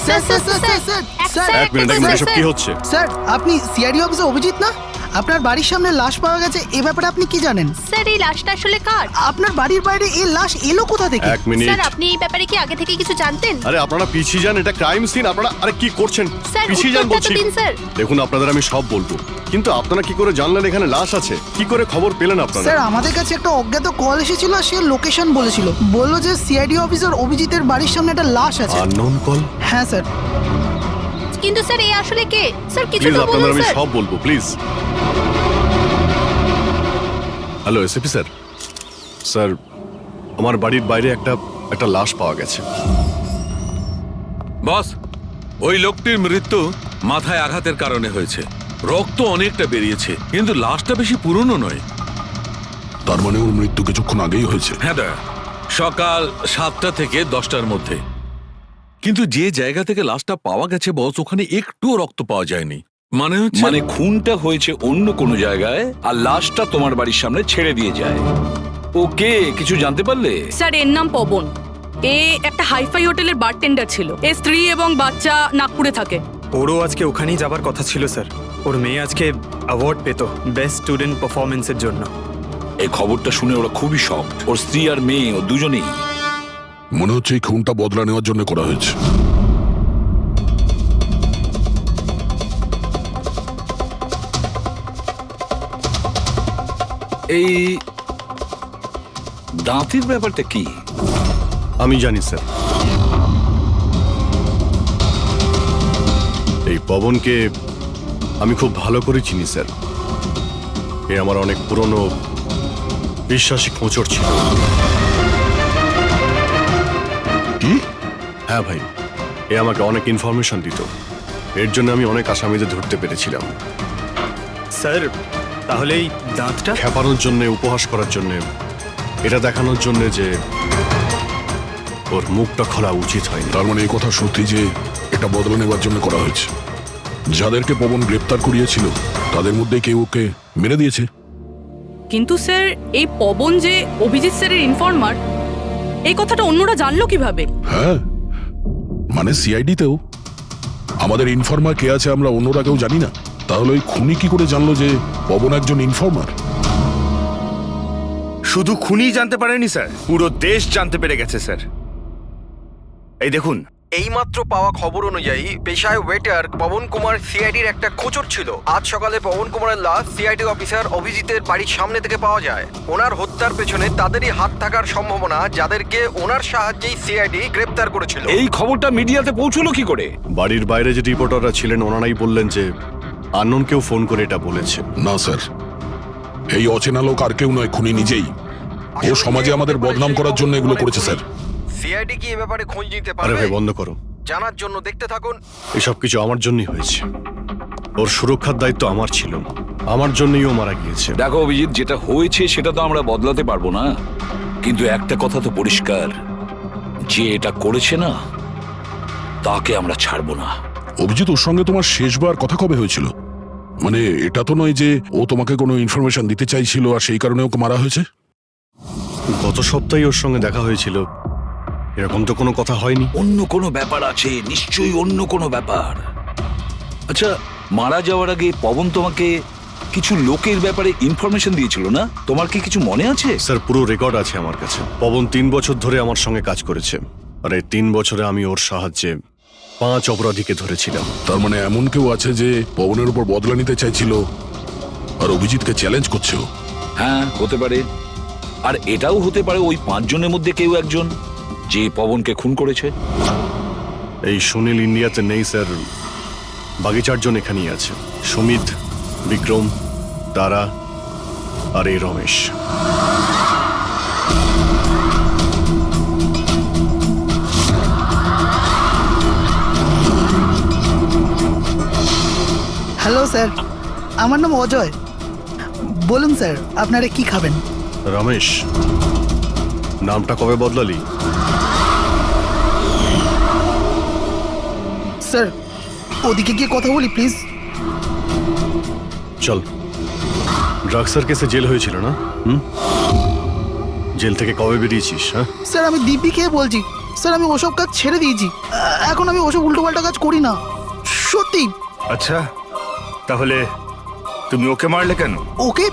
Sir sir sir sir sir sir এক minute এসব কি হচ্ছে? স্যার আপনি সিআইডি অফিসার অভিজিৎ না? আপনার বাড়ির সামনে লাশ পাওয়া গেছে, এ ব্যাপারে আপনি কি জানেন? স্যার এই লাশটা আসলে কার? আপনার বাড়ির বাইরে এই লাশ এলো কোথা থেকে? এক মিনিট। স্যার আপনি এই ব্যাপারে কি আগে থেকে কিছু জানতেন? আরে আপনারা পিছিয়ে যান, এটা ক্রাইম সিন। আপনারা আরে কি করছেন? স্যার পিছিয়ে যান উত্তরটা তো বলছি। দিন স্যার। দেখুন আপনাদের আমি সব বলবো, কিন্তু আপনারা কি করে জানলেন এখানে লাশ আছে? কি করে খবর পেলেন আপনারা? স্যার আমাদের কাছে একটা অজ্ঞাত কল এসেছিল, সে লোকেশন বলেছিল, বললো যে সিআইডি অফিসার অভিজিতের বাড়ির সামনে একটা লাশ আছে। Unknown call? হ্যাঁ স্যার। কিন্তু স্যার এই আসলে কে? স্যার কিছু প্লিজ তো আপনাদের বলুন আমি স্যার। সব বলবো, please. Hello SP sir. Sir আমার বাড়ির বাইরে একটা লাশ পাওয়া গেছে। বস, ওই লোকটির মৃত্যু মাথায় আঘাতের কারণে হয়েছে। রক্ত অনেকটা বেরিয়েছে, কিন্তু লাশটা বেশি পুরনো নয়। তার মানে ওর মৃত্যু কিছুক্ষণ আগেই হয়েছে। হ্যাঁ দয়া, সকাল 7টা থেকে 10টার মধ্যে। কিন্তু যে জায়গা থেকে লাশটা পাওয়া গেছে বস, ওখানে একটুও রক্ত পাওয়া যায়নি। মানে খুনটা হয়েছে অন্য কোনো জায়গায় আর লাশটা তোমার বাড়ির সামনে ছেড়ে দিয়ে যায়। ওকে কিছু জানতে পারলে? স্যার এর নাম পবন। এ একটা হাইফাই হোটেলের বারটেন্ডার ছিল। এর স্ত্রী এবং বাচ্চা নাগপুরে থাকে। ওরও আজকে ওখানেই যাবার কথা ছিল স্যার। ওর মেয়ে আজকে অ্যাওয়ার্ড পেত বেস্ট স্টুডেন্ট পারফরমেন্সের জন্য। এই খবরটা শুনে ওরা খুবই শক। ওর স্ত্রী আর মেয়ে ও দুজনেই। মনে হচ্ছে এই খুনটা বদলা নেওয়ার জন্য করা হয়েছে। এই দাঁতের ব্যাপারটা কি? আমি জানি স্যার। এই পবনকে আমি খুব ভালো করে চিনি স্যার। এ আমার অনেক পুরনো বিশ্বাসী খোঁচর ছিল। কি? হ্যাঁ ভাই, এ আমাকে অনেক ইনফরমেশন দিত। এর জন্য আমি অনেক আসামিদের ধরতে পেরেছিলাম। স্যার তাহলে এই দাঁতটা? খেপানোর জন্য, উপহাস করার জন্য, এটা দেখানোর জন্য যে ওর মুখটা খোলা উচিত হয়নি। তার মানে এই কথা সত্যি যে এটা বদলা নেওয়ার জন্য করা হয়েছে। যাদেরকে পবন গ্রেপ্তার করিয়েছিল তাদের মধ্যে কেউ ওকে মেরে দিয়েছে। কিন্তু স্যার এই পবন যে অভিজিৎ স্যারের ইনফরমার, এই কথাটা অন্যরা জানলো কিভাবে? হ্যাঁ, মানে সিআইডিতেও আমাদের ইনফরমার কে আছে আমরা অন্যরা কেউ জানি না। তাহলে ওই খুনি কি করে জানলো যে পবন একজন ইনফরমার? শুধু খুনি জানতে পারেনি স্যার, পুরো দেশ জানতে পেরে গেছে স্যার। এই দেখুন, এইমাত্র পাওয়া খবর অনুযায়ী পেশায় ওয়েটার পবন কুমার সিআইডির একটা খোঁচর ছিল। আজ সকালে পবন কুমারের লাশ সিআইডি অফিসার অভিজিতের বাড়ির সামনে থেকে পাওয়া যায়। ওনার হত্যার পেছনে তাদেরই হাত থাকার সম্ভাবনা, যাদেরকে ওনার সাহায্যেই সিআইডি গ্রেপ্তার করেছিল। এই খবরটা মিডিয়াতে পৌঁছলো কি করে? বাড়ির বাইরে যে রিপোর্টাররা ছিলেন ওনারাই বললেন যে আননোন কেউ ফোন করে এটা বলেছে। না স্যার, এই অচেনা লোক আর কেউ নয়, খুনি নিজেই। ও সমাজে আমাদের বদনাম করার জন্য এগুলো করেছে স্যার। সিআইডি কি এ ব্যাপারে খোঁজ নিতে আরে পারবে? ভাই বন্ধ করো, জানার জন্য দেখতে থাকুন। এসব কিছু আমার জন্যই হয়েছে। ওর সুরক্ষার দায়িত্ব আমার ছিল, আমার জন্যই ও মারা গিয়েছে। দেখো অভিজিৎ, যেটা হয়েছে সেটা তো আমরা বদলাতে পারবো না, কিন্তু একটা কথা তো পরিষ্কার, যে এটা করেছে না তাকে আমরা ছাড়বো না। অভিজিৎ, ওর সঙ্গে তোমার শেষবার কথা কবে হয়েছিল? মানে এটা তো নয় যে ও তোমাকে কোনো ইনফরমেশন দিতে চাইছিল আর সেই কারণে ওকে মারা হয়েছে? গত সপ্তাহে ওর সঙ্গে দেখা হয়েছিল, এরকম তো কোনো কথা হয়নি। অন্য কোনো ব্যাপার আছে, নিশ্চয়ই অন্য কোনো ব্যাপার। আচ্ছা, মারা যাওয়ার আগে পবন তোমাকে কিছু লোকের ব্যাপারে ইনফরমেশন দিয়েছিল না? তোমার কি কিছু মনে আছে? স্যার পুরো রেকর্ড আছে আমার কাছে। পবন 3 বছর ধরে আমার সঙ্গে কাজ করেছে, আর এই 3 বছরে আমি ওর সাহায্যে 5 অপরাধীকে ধরেছিলাম। তার মানে এমন কেউ আছে যে পবনের উপর বদলা নিতে চাইছিল আর অভিজিৎকে চ্যালেঞ্জ করছে ও? হ্যাঁ, হতে পারে। আর এটাও হতে পারে ওই 5 জনের মধ্যে কেউ একজন যে পবনকে খুন করেছে। এই সুনীল ইন্ডিয়াতে নেই স্যার, বাকি 4 জন এখানেই আছে। সুমিত, বিক্রম, তারা আর এই রমেশ। হ্যালো স্যার, আমার নাম অজয়। বলুন স্যার, আপনারা কি খাবেন? রমেশ, নামটা কবে বদলালি? স্যার ওদিকে গিয়ে কথা বলি প্লিজ। চল। ড্রাগসের কেসে জেল হয়েছিল না? জেল থেকে কবে বেরিয়েছিস? হ্যাঁ স্যার আমি দিব্যি খেয়ে বলছি, স্যার আমি ওসব কাজ ছেড়ে দিয়েছি। এখন আমি ওসব উল্টোপাল্টা কাজ করি না, সত্যি। আচ্ছা, তাহলে তুমি ওকে মারলে কেন? ওকে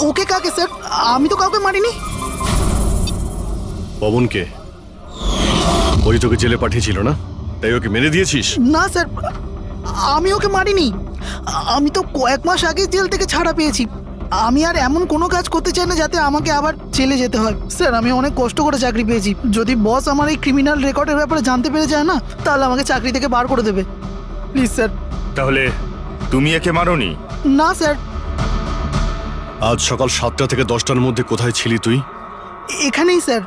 ওকে কাকে স্যার? আমি তো কাউকে মারিনি। পবনকে? ওই তোকে জেলে পাঠিয়েছিল না, তাই ওকে মেরে দিয়েছিস? না স্যার, আমি ওকে মারিনি। আমি তো কয়েক মাস আগে জেল থেকে ছাড়া পেয়েছি। আমি আর এমন কোনো কাজ করতে চাই না যাতে আমাকে আবার জেলে যেতে হয়। স্যার আমি অনেক কষ্ট করে চাকরি পেয়েছি। যদি বস আমার এই ক্রিমিনাল রেকর্ডের ব্যাপারে জানতে পেরে যায় না, তাহলে আমাকে চাকরি থেকে বার করে দেবে। Please sir. তাহলে তুমি একে মারোনি? না স্যার। আজ সকাল 7টা থেকে 10টার মধ্যে কোথায় ছিলি তুই? এখানেই স্যার,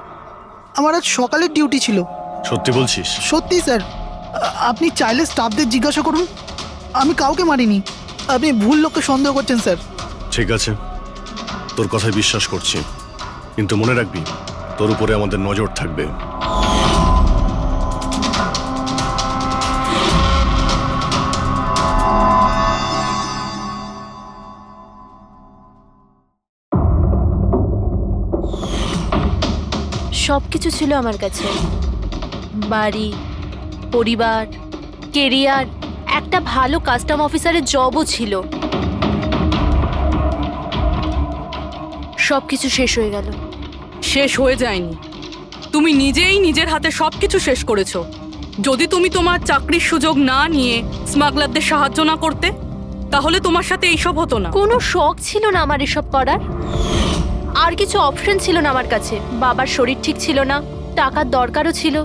আমার আজ সকালের ডিউটি ছিল। সত্যি বলছিস? সত্যি স্যার, আপনি চাইলে স্টাফদের জিজ্ঞাসা করুন, আমি কাউকে মারিনি। আপনি ভুল লোককে সন্দেহ করছেন স্যার। ঠিক আছে, তোর কথায় বিশ্বাস করছি, কিন্তু মনে রাখবি তোর উপরে আমাদের নজর থাকবে। সব কিছু ছিল আমার কাছে, বাড়ি, পরিবার, কেরিয়ার, একটা ভালো কাস্টম অফিসারের জবও ছিল। সব কিছু শেষ হয়ে গেল। শেষ হয়ে যায়নি, তুমি নিজেই নিজের হাতে সবকিছু শেষ করেছো। যদি তুমি তোমার চাকরির সুযোগ না নিয়ে স্মাগলারদের সাহায্য না করতে, তাহলে তোমার সাথে এইসব হতো না। কোনো শখ ছিল না আমার এসব করার, আর কিছু অপশন ছিল না আমার কাছে। বাবার শরীর ঠিক ছিল না, টাকার দরকারও ছিল,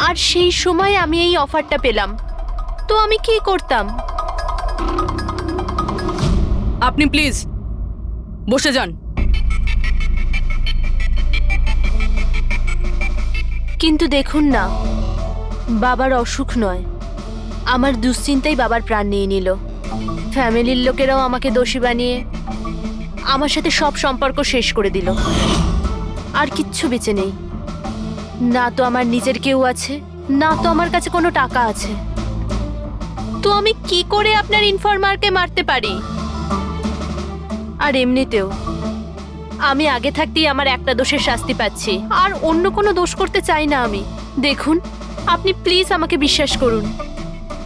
আর সেই সময় আমি এই অফারটা পেলাম, তো আমি কি করতাম? আপনি প্লিজ বসে যান। কিন্তু দেখুন না, বাবার অসুখ নয়, আমার দুশ্চিন্তাই বাবার প্রাণ নিয়ে নিল। ফ্যামিলির লোকেরাও আমাকে দোষী বানিয়ে আমার সাথে সব সম্পর্ক শেষ করে দিল। আর কিচ্ছু বেঁচে নেই, না তো আমার নিজের কেউ আছে, না তো আমার কাছে কোনো টাকা আছে। তো আমি কি করে আপনার ইনফরমারকে মারতে পারি? আর এমনিতেও আমি আগে থাকতেই আমার একটা দোষের শাস্তি পাচ্ছি, আর অন্য কোনো দোষ করতে চাই না আমি। দেখুন, আপনি প্লিজ আমাকে বিশ্বাস করুন,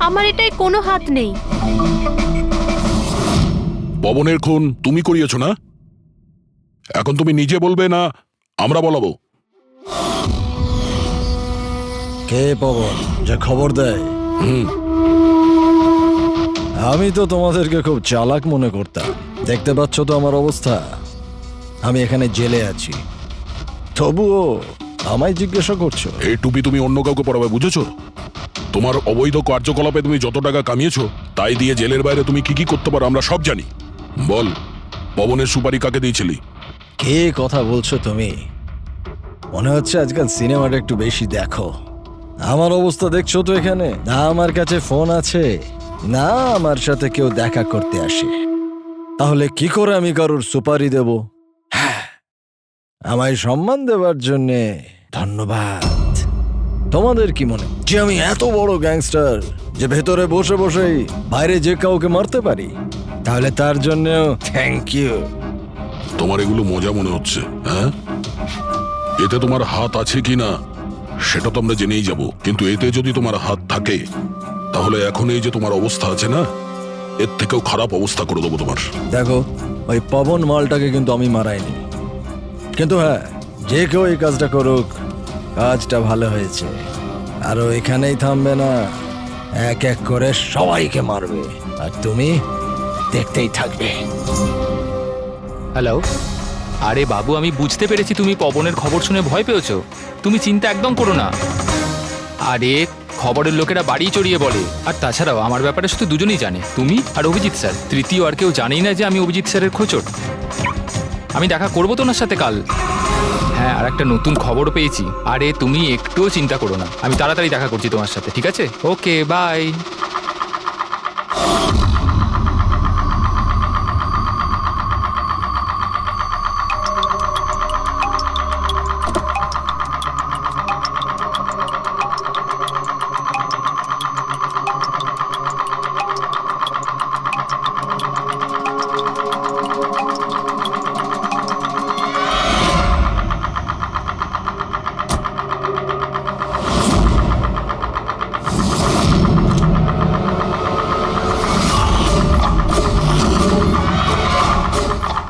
আমার এটায় কোনো হাত নেই। পবনের খুন তুমি করিয়েছো না? এখন তুমি নিজে বলবে না আমরা বলাবো? কে পবন যে খবর দেয়? আমি তো তোমাদেরকে খুব চালাক মনে করতাম। দেখতে পাচ্ছ তো আমার অবস্থা, আমি এখানে জেলে আছি, তবুও আমায় জিজ্ঞাসা করছো? এই টুপি তুমি অন্য কাউকে পরাবে, বুঝেছো? তোমার অবৈধ কার্যকলাপে তুমি যত টাকা কামিয়েছো, তাই দিয়ে জেলের বাইরে তুমি কি কি করতে পারো আমরা সব জানি। বল, পবনের সুপারি কাকে দিয়েছিলি? কে কথা বলছো তুমি? মনে হচ্ছে আজকাল সিনেমাটা একটু বেশি দেখো। আমার অবস্থা দেখছো তো এখানে, না আমার কাছে ফোন আছে, না আমার সাথে কেউ দেখা করতে আসে। তাহলে কি করে আমি কারোর সুপারি দেব? আমায় সম্মান দেওয়ার জন্যে ধন্যবাদ। তোমাদের কি মনে যে আমি এত বড় গ্যাংস্টার যে ভেতরে বসে বসেই বাইরে যে কাউকে মারতে পারি? তাহলে তার জন্যও থ্যাংক ইউ। তোমার এগুলো মজা মনে হচ্ছে, হ্যাঁ? এতে তোমার হাত আছে কি না সেটা তো আমরা জেনেই যাব, কিন্তু এতে যদি তোমার হাত থাকে তাহলে এখন এই যে তোমার অবস্থা আছে না, এর থেকেও খারাপ অবস্থা করে দেবো তোমার। দেখো, ওই পবন মালটাকে কিন্তু আমি মারাইনি, কিন্তু হ্যাঁ, যে কেউ এই কাজটা করুক, কাজটা ভালো হয়েছে। আরো এখানেই থামবে না, এক এক করে সবাইকে মারবে, আর তুমি দেখতেই থাকবে। হ্যালো, আরে বাবু, আমি বুঝতে পেরেছি তুমি পবনের খবর শুনে ভয় পেয়েছো। তুমি চিন্তা একদম করো না। আরে খবরের লোকেরা বাড়ি চড়িয়ে বলে, আর তাছাড়াও আমার ব্যাপারে শুধু দুজনেই জানে, তুমি আর অভিজিৎ স্যার। তৃতীয় আর কেউ জানেই না যে আমি অভিজিৎ স্যারের খোঁচট। আমি দেখা করবো তো ওনার সাথে কাল। হ্যাঁ, আর একটা নতুন খবরও পেয়েছি। আরে তুমি একটুও চিন্তা করো না, আমি তাড়াতাড়ি দেখা করছি তোমার সাথে, ঠিক আছে? ওকে, বাই।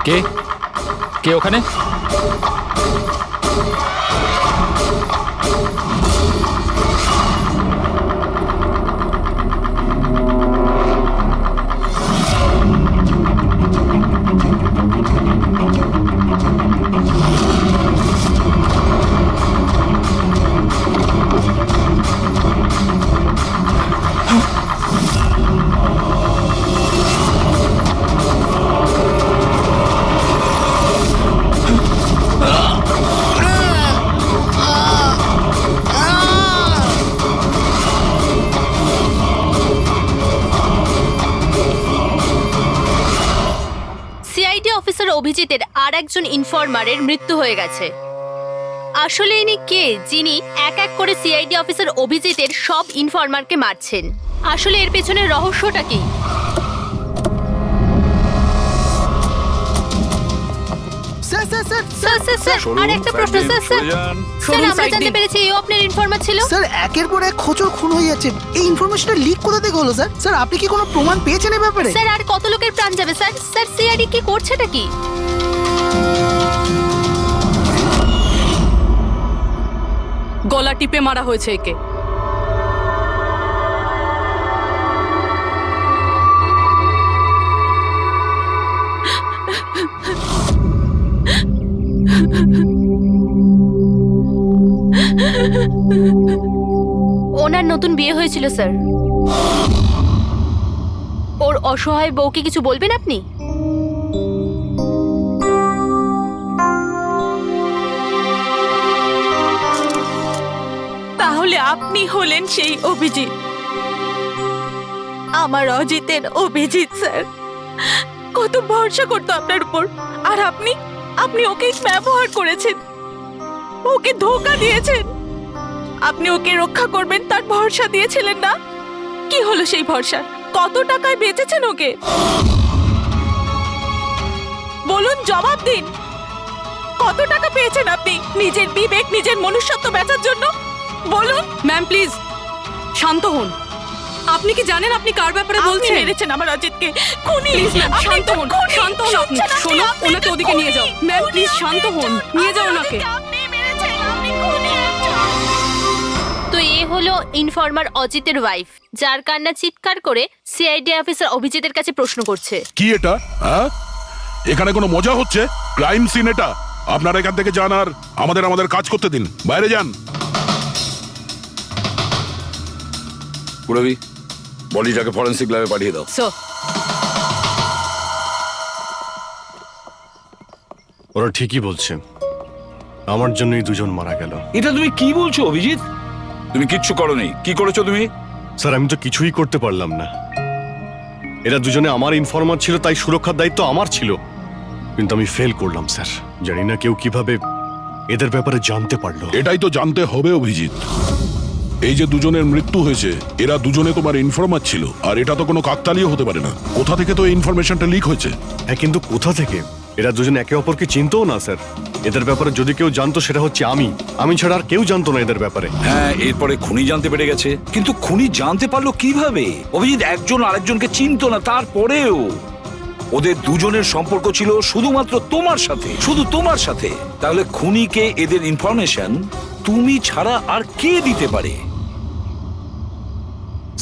কে কে ওখানে? সিআইডি অফিসার অভিজিতের আর একজন ইনফরমারের মৃত্যু হয়ে গেছে। আসলে ইনি কে যিনি এক এক করে সিআইডি অফিসার অভিজিতের সব ইনফরমারকে মারছেন? আসলে এর পেছনের রহস্যটা কি? Sir sir sir sir sir sir আর একটা প্রশ্ন স্যার স্যার স্যার আমরা জানতে পেরেছি এই আপনার ইনফরমার ছিল। স্যার একের পর এক খোঁচর খুন হয়ে যাচ্ছে, এই ইনফরমেশনটা লিক কোথা থেকে হলো স্যার? স্যার আপনি কি কোনো প্রমাণ পেয়েছেন এই ব্যাপারে? স্যার আর কত লোকের প্রাণ যাবে স্যার? স্যার সিআইডি কি করছেটা কি? গলা টিপে মারা হয়েছে একে। ওনার নতুন বিয়ে হয়েছিল স্যার। ওর অসহায় বউকে কিছু বলবেন আপনি? তাহলে আপনি হলেন সেই অভিজিৎ, আমার অজিতের অভিজিৎ স্যার। কত ভরসা করতো আপনার উপর, আর আপনি ওকে ব্যবহার করেছেন, ওকে ধোঁকা দিয়েছেন। আপনি ওকে রক্ষা করবেন তার ভরসা দিয়েছিলেন না? কি হলো সেই ভরসা? কত টাকায় বেচেছেন ওকে? বলুন, জবাব দিন। কত টাকা পেয়েছেন আপনি নিজের বিবেক, নিজের মনুষ্যত্ব বেচার জন্য? বলুন। ম্যাম প্লিজ শান্ত হন। আপনি কি জানেন আপনি কার ব্যাপারে বলছেন? মেরেছেন আমার অজিতকে। খুনি। প্লিজ ম্যাম শান্ত হন, শান্ত হন আপনি। শোনো, ওনাকে ওদিকে নিয়ে যাও। ম্যাম প্লিজ শান্ত হন, নিয়ে যাও ওনাকে। আপনি মেরেছেন, আপনি খুনি একজন। তো এ হলো ইনফরমার অজিতের ওয়াইফ, যার কান্না চিৎকার করে সিআইডি অফিসার অভিজিতের কাছে প্রশ্ন করছে। কি এটা? হ্যাঁ, এখানে কোনো মজা হচ্ছে? ক্রাইম সিন এটা। আপনারা এখান থেকে যান আর আমাদের কাজ করতে দিন। বাইরে যান। পুরবি, বডিটাকে ফরেন্সিক ল্যাবে পাঠিয়ে দাও। স্যার ওরা ঠিকই বলছে, আমার জন্যই দুজন মারা গেল। এটা তুমি কি বলছো অভিজিৎ? তুমি কিচ্ছু করোনি। কি করেছো তুমি? স্যার আমি তো কিছুই করতে পারলাম না। এরা দুজনে আমার ইনফরমার ছিল, তাই সুরক্ষার দায়িত্ব আমার ছিল, কিন্তু আমি ফেল করলাম স্যার। জানি না কেউ কিভাবে এদের ব্যাপারে জানতে পারলো। এটাই তো জানতে হবে অভিজিৎ। এই যে দুজনের মৃত্যু হয়েছে, এরা দুজনে তোমার ইনফরমার ছিল, আর এটা তো কোনো কাকতালীয় হতে পারে না। কোথা থেকে তো ইনফরমেশনটা লিক হয়েছে? হ্যাঁ, কিন্তু কোথা থেকে? এরা দুজন একে অপরকে চিনতও না স্যার। এদের ব্যাপারে যদি কেউ জানতো সেটা হচ্ছে আমি ছাড়া আর কেউ জানতো না এদের ব্যাপারে। হ্যাঁ, এরপরে খুনি জানতে পেরে গেছে। কিন্তু খুনি জানতে পারলো কিভাবে? অভিজিৎ একজন আরেকজনকে চিনতো না, তারপরেও ওদের দুজনের সম্পর্ক ছিল শুধুমাত্র তোমার সাথে, শুধু তোমার সাথে। তাহলে খুনিকে এদের ইনফরমেশন তুমি ছাড়া আর কে দিতে পারে?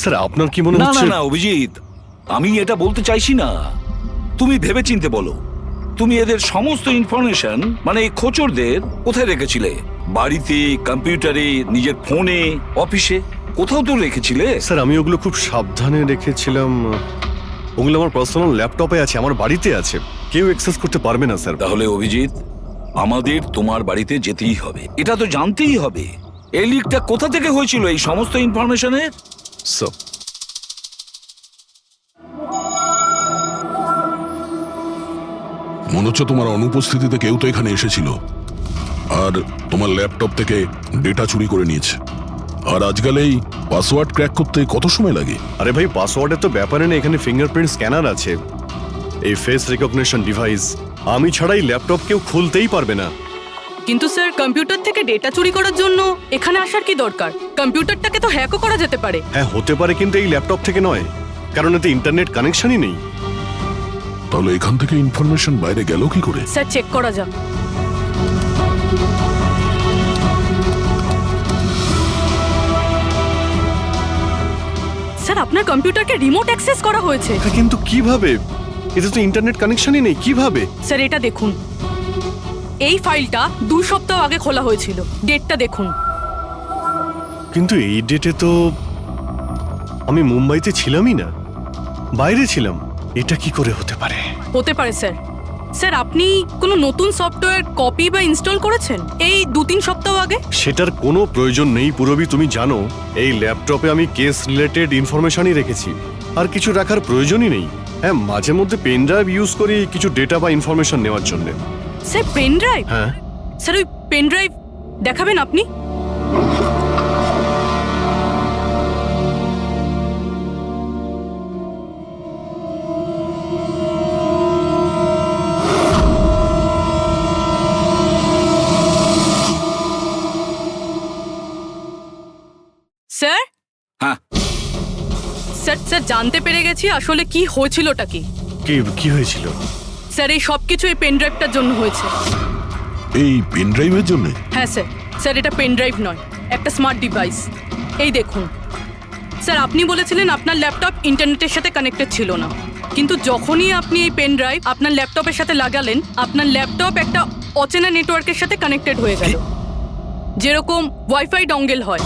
স্যার আপনার কি মনে না না হচ্ছে? না অভিজিৎ, আমি এটা বলতে চাইছি না। তুমি ভেবেচিন্তে বলো, তুমি এদের সমস্ত ইনফরমেশন মানে খোঁচরদের কোথায় রেখেছিলে? বাড়িতে, কম্পিউটারে, নিজের ফোনে, অফিসে, কোথাও তো রেখেছিলে। স্যার আমি ওগুলো খুব সাবধানে রেখেছিলাম। ওগুলো আমার পার্সোনাল ল্যাপটপে আছে, আমার বাড়িতে আছে, কেউ অ্যাক্সেস করতে পারবে না স্যার। তাহলে অভিজিৎ, আমাদের তোমার বাড়িতে যেতেই হবে, এটা তো জানতেই হবে এই লিকটা কোথা থেকে হয়েছিল এই সমস্ত ইনফরমেশনের। স্যার মনে হচ্ছে তোমার অনুপস্থিতিতে কেউ তো এখানে এসেছিল আর তোমার ল্যাপটপ থেকে ডেটা চুরি করে নিয়েছে। আর আজকাল এই পাসওয়ার্ড ক্র্যাক করতে কত সময় লাগে? আরে ভাই, পাসওয়ার্ডের তো ব্যাপারে না, এখানে ফিঙ্গারপ্রিন্ট স্ক্যানার আছে, এই ফেস রিকগনিশন ডিভাইস। আমি ছাড়াই ল্যাপটপ কেউ খুলতেই পারবে না। কিন্তু স্যার কম্পিউটার থেকে ডেটা চুরি করার জন্য এখানে আসার কি দরকার? কম্পিউটারটাকে তো হ্যাকও করা যেতে পারে। হ্যাঁ হতে পারে, কিন্তু এই ল্যাপটপ থেকে নয়, কারণ এতে ইন্টারনেট কানেকশনই নেই। তাহলে এখান থেকে ইনফরমেশন বাইরে গেল কি করে? স্যার চেক করা যাক। স্যার আপনার কম্পিউটারকে রিমোট অ্যাক্সেস করা হয়েছে। কিন্তু কিভাবে? এতে তো ইন্টারনেট কানেকশনই নেই, কিভাবে? স্যার এটা দেখুন, এই ফাইলটা 2 সপ্তাহ আগে খোলা হয়েছিল। ডেটটা দেখুন। কিন্তু এই ডেটে তো আমি মুম্বাইতে ছিলামই না, বাইরে ছিলাম। এটা কি করে হতে পারে? হতে পারে স্যার। স্যার আপনি কোনো নতুন সফটওয়্যার কপি বা ইনস্টল করেছেন এই 2-3 সপ্তাহ আগে? সেটার কোনো প্রয়োজন নেই পুরবি, তুমি জানো এই ল্যাপটপে আমি কেস রিলেটেড ইনফরমেশনই রেখেছি, আর কিছু রাখার প্রয়োজনই নেই। হ্যাঁ, মাঝে মধ্যে পেন ড্রাইভ ইউজ করি কিছু ডেটা বা ইনফরমেশন নেওয়ার জন্য। Sir pen drive? হ্যাঁ স্যার ওই পেন ড্রাইভ দেখাবেন আপনি? স্যার? হ্যাঁ স্যার স্যার জানতে পেরে গেছি আসলে কি হয়েছিলটা কি। কি হয়েছিল? স্যার এই সব কিছু এই পেন ড্রাইভটার জন্য হয়েছে। এই পেন ড্রাইভের জন্য? হ্যাঁ স্যার। স্যার এটা পেন ড্রাইভ নয়, একটা স্মার্ট ডিভাইস। এই দেখুন স্যার, আপনি বলেছিলেন আপনার ল্যাপটপ ইন্টারনেটের সাথে কানেক্টেড ছিল না, কিন্তু যখনই আপনি এই পেন ড্রাইভ আপনার ল্যাপটপের সাথে লাগালেন, আপনার ল্যাপটপ একটা অচেনা নেটওয়ার্কের সাথে কানেক্টেড হয়ে গেল, যেরকম ওয়াইফাই ডঙ্গেল হয়।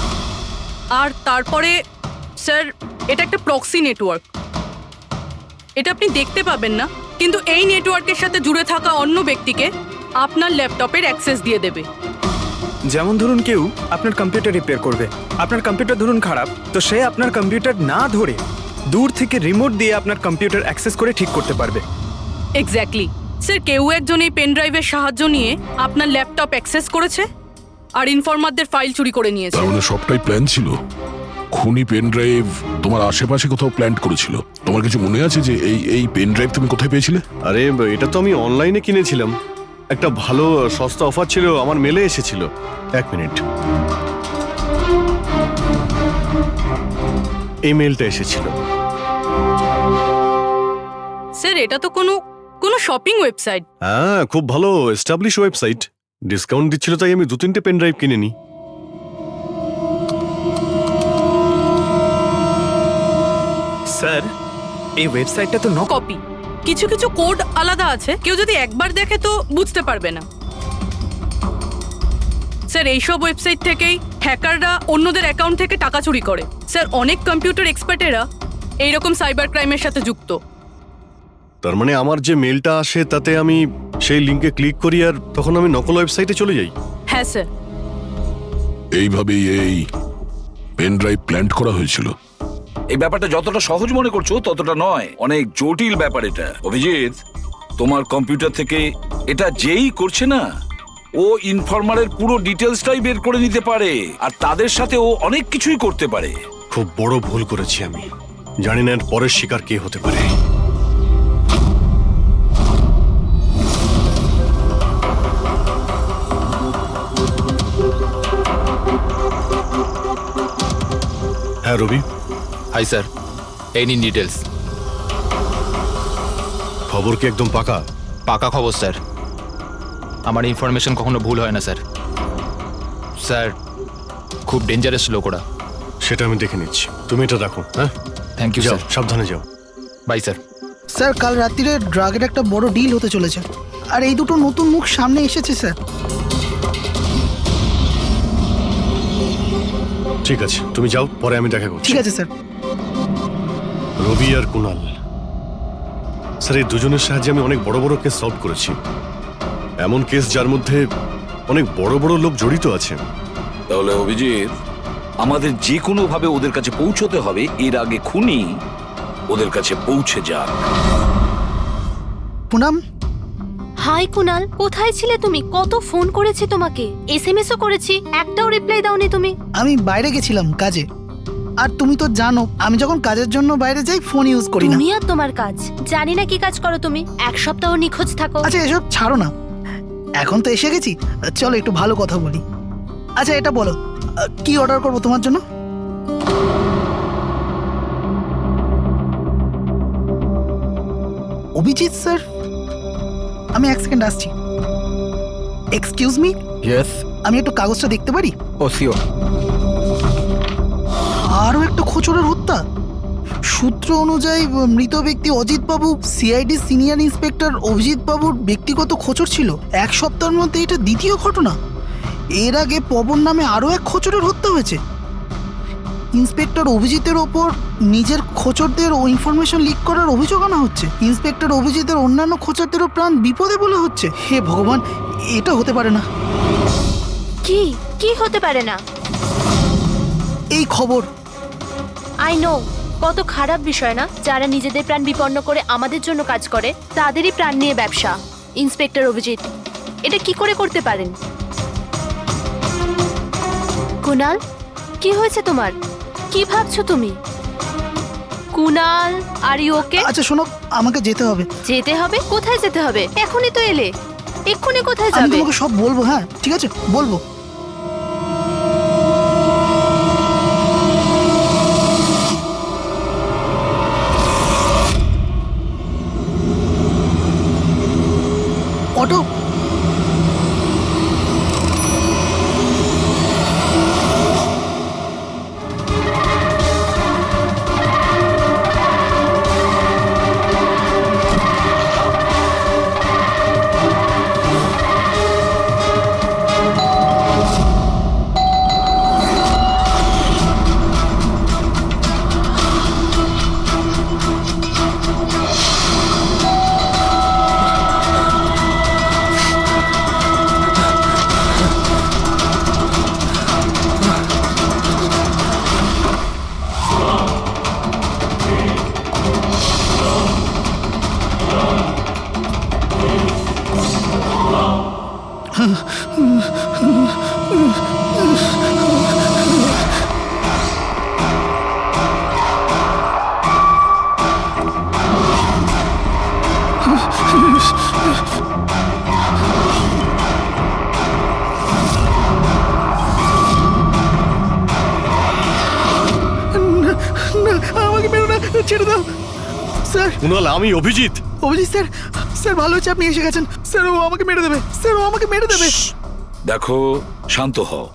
আর তারপরে স্যার এটা একটা প্রক্সি নেটওয়ার্ক। এটা আপনি দেখতে পাবেন না, কিন্তু এই নেটওয়ার্কের সাথে জুড়ে থাকা অন্য ব্যক্তিকে আপনার ল্যাপটপের অ্যাক্সেস দিয়ে দেবে। যেমন ধরুন কেউ আপনার কম্পিউটার রিপেয়ার করবে, আপনার কম্পিউটার ধরুন খারাপ, তো সে আপনার কম্পিউটার না ধরে দূর থেকে রিমোট দিয়ে আপনার কম্পিউটার অ্যাক্সেস করে ঠিক করতে পারবে। এক্স্যাক্টলি স্যার, কেউ একজন এই পেন ড্রাইভের সাহায্য নিয়ে আপনার ল্যাপটপ অ্যাক্সেস করেছে আর ইনফরমারদের ফাইল চুরি করে নিয়েছে। তার মানে সবটাই প্ল্যান ছিল। খুনি পেন ড্রাইভ তোমার আশেপাশে কোথাও প্ল্যান্ট করেছিল। তোমার কিছু মনে আছে যে এই পেন ড্রাইভ তুমি কোথায় পেয়েছিলে? আরে এটা তো আমি অনলাইনে কিনেছিলাম, একটা ভালো সস্তা অফার ছিল, আমার মেলে এসেছিল। 1 মিনিট, এই মেলটা এসেছিল। স্যার এটা তো কোনো শপিং ওয়েবসাইট। হ্যাঁ, খুব ভালো এস্টাবলিশ ওয়েবসাইট, ডিসকাউন্ট দিচ্ছিল তাই আমি 2-3টে পেন ড্রাইভ কিনে নিই। স্যার এই ওয়েবসাইটটা তো কপি, কিছু কিছু কোড আলাদা আছে, কেউ যদি একবার দেখে তো বুঝতে পারবে না। স্যার এইসব ওয়েবসাইট থেকেই হ্যাকাররা অন্যদের অ্যাকাউন্ট থেকে টাকা চুরি করে। স্যার অনেক কম্পিউটার এক্সপার্টেরা এইরকম সাইবার ক্রাইমের সাথে যুক্ত। তার মানে আমার যে মেলটা আসে তাতে আমি সেই লিঙ্কে ক্লিক করি আর তখন আমি নকল ওয়েবসাইটে চলে যাই। হ্যাঁ স্যার। এইভাবেই এই পেন ড্রাইভ প্ল্যান্ট করা হয়েছিল। এই ব্যাপারটা যতটা সহজ মনে করছো ততটা নয়, অনেক জটিল ব্যাপার এটা। অভিজিৎ, তোমার কম্পিউটার থেকে এটা যেই করছে না, ও ইনফরমারের পুরো ডিটেলসটাই বের করে নিতে পারে, আর তাদের সাথে ও অনেক কিছুই করতে পারে। খুব বড় ভুল করেছি আমি, জানি না এর পরের শিকার কে হতে পারে। হ্যাঁ রবি। হাই স্যার, এই নিন ডিটেলস। খবর কি একদম পাকা? পাকা খবর স্যার, আমার ইনফরমেশন কখনো ভুল হয় না স্যার। স্যার খুব ডেঞ্জারাস লোক ওরা। সেটা আমি দেখে নিচ্ছি, তুমি এটা রাখো। হ্যাঁ থ্যাংক ইউ যাও, স্যার। সাবধানে যাও। By sir. স্যার কাল রাত্রিরে ড্রাগের একটা বড় ডিল হতে চলেছে, আর এই দুটো নতুন মুখ সামনে এসেছে স্যার। ঠিক আছে, তুমি যাও, পরে আমি দেখা করছি। ঠিক আছে স্যার। রবি আর কুনাল, স্যার এই দুজনের সাহায্যে আমি অনেক বড় বড় কেস সলভ করেছি, এমন কেস যার মধ্যে অনেক বড় বড় লোক জড়িত আছে। তাহলে অভিজিৎ, আমাদের যে কোনো ভাবে ওদের কাছে পৌঁছতে হবে, এর আগে খুনি ওদের কাছে পৌঁছে যাক। পুনাম। হাই কুনাল, কোথায় ছিলে তুমি? কত ফোন করেছি তোমাকে, এসএমএসও করেছি, একটাও রিপ্লাই দাওনি তুমি। আমি বাইরে গেছিলাম কাজে, আর তুমি তো জানো আমি যখন কাজের জন্য বাইরে যাই ফোন ইউজ করি না। তুমি আর তোমার কাজ, জানি না কি কাজ করো তুমি, 1 সপ্তাহ নিখোঁজ থাকো। আচ্ছা এসব ছাড়ো না, এখন তো এসে গেছি, চলো একটু ভালো কথা বলি। আচ্ছা এটা বলো, কি অর্ডার করবো তোমার জন্য? অভিজিৎ স্যার, আমি এক সেকেন্ড আসছি। Excuse me, yes. আমি একটু কাগজটা দেখতে পারি? ও শিওর। আরও একটা খোঁচরের হত্যা। সূত্র অনুযায়ী মৃত ব্যক্তি অজিত বাবু সিআইডি সিনিয়র ইন্সপেক্টর অভিজিৎ বাবুর ব্যক্তিগত খোঁচর ছিল। এক সপ্তাহের মধ্যে এটা দ্বিতীয় ঘটনা। এর আগে পবন নামে আরও এক খোঁচরের হত্যা হয়েছে। ইন্সপেক্টর অভিজিতের ওপর নিজের খোঁচরদের ও ইনফরমেশন লিক করার অভিযোগ আনা হচ্ছে। ইন্সপেক্টর অভিজিতের অন্যান্য খোঁচরদেরও প্রাণ বিপদে বলে হচ্ছে। হে ভগবান, এটা হতে পারে না। কি কি হতে পারে না? এই খবর। আই নো, কত খারাপ বিষয় না? যারা নিজেদের প্রাণ বিপন্ন করে আমাদের জন্য কাজ করে তাদেরই প্রাণ নিয়ে ব্যবসা। ইন্সপেক্টর অভিজিৎ এটা কি করে করতে পারেন? কুনাল, কি হয়েছে তোমার? কি ভাবছো তুমি? Kunal, are you okay? আচ্ছা শোনো, আমাকে যেতে হবে। যেতে হবে? কোথায় যেতে হবে? এখনই তো এলে, এক্ষুনি কোথায় আমি যাবে? তোমাকে সব বলবো। হ্যাঁ ঠিক আছে, বলবো। অটো, আমাকে মেরো না, ছেড়ে দাও স্যার। কুনাল, আমি অভিজিৎ। অভিজিৎ স্যার, স্যার ভালো হচ্ছে আপনি এসে গেছেন। স্যার ও আমাকে মেরে দেবে, স্যার ও আমাকে মেরে দেবে। দেখো, শান্ত হও,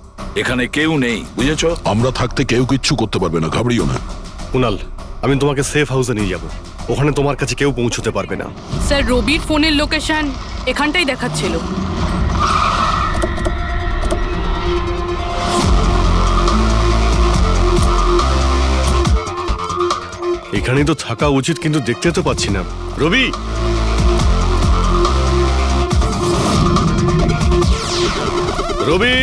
এখানে কেউ নেই, বুঝেছো? আমরা থাকতে কেউ কিচ্ছু করতে পারবে না, ঘাবড়িও না। কুনাল, আমি তোমাকে সেফ হাউসে নিয়ে যাব। ওখানে তোমার কাছে কেউ পৌঁছতে পারবে না। স্যার, রবির ফোনের লোকেশন এখানটাই দেখাচ্ছিল। এখানেই তো থাকা উচিত, কিন্তু দেখতে তো পাচ্ছি না। রবি, রবি,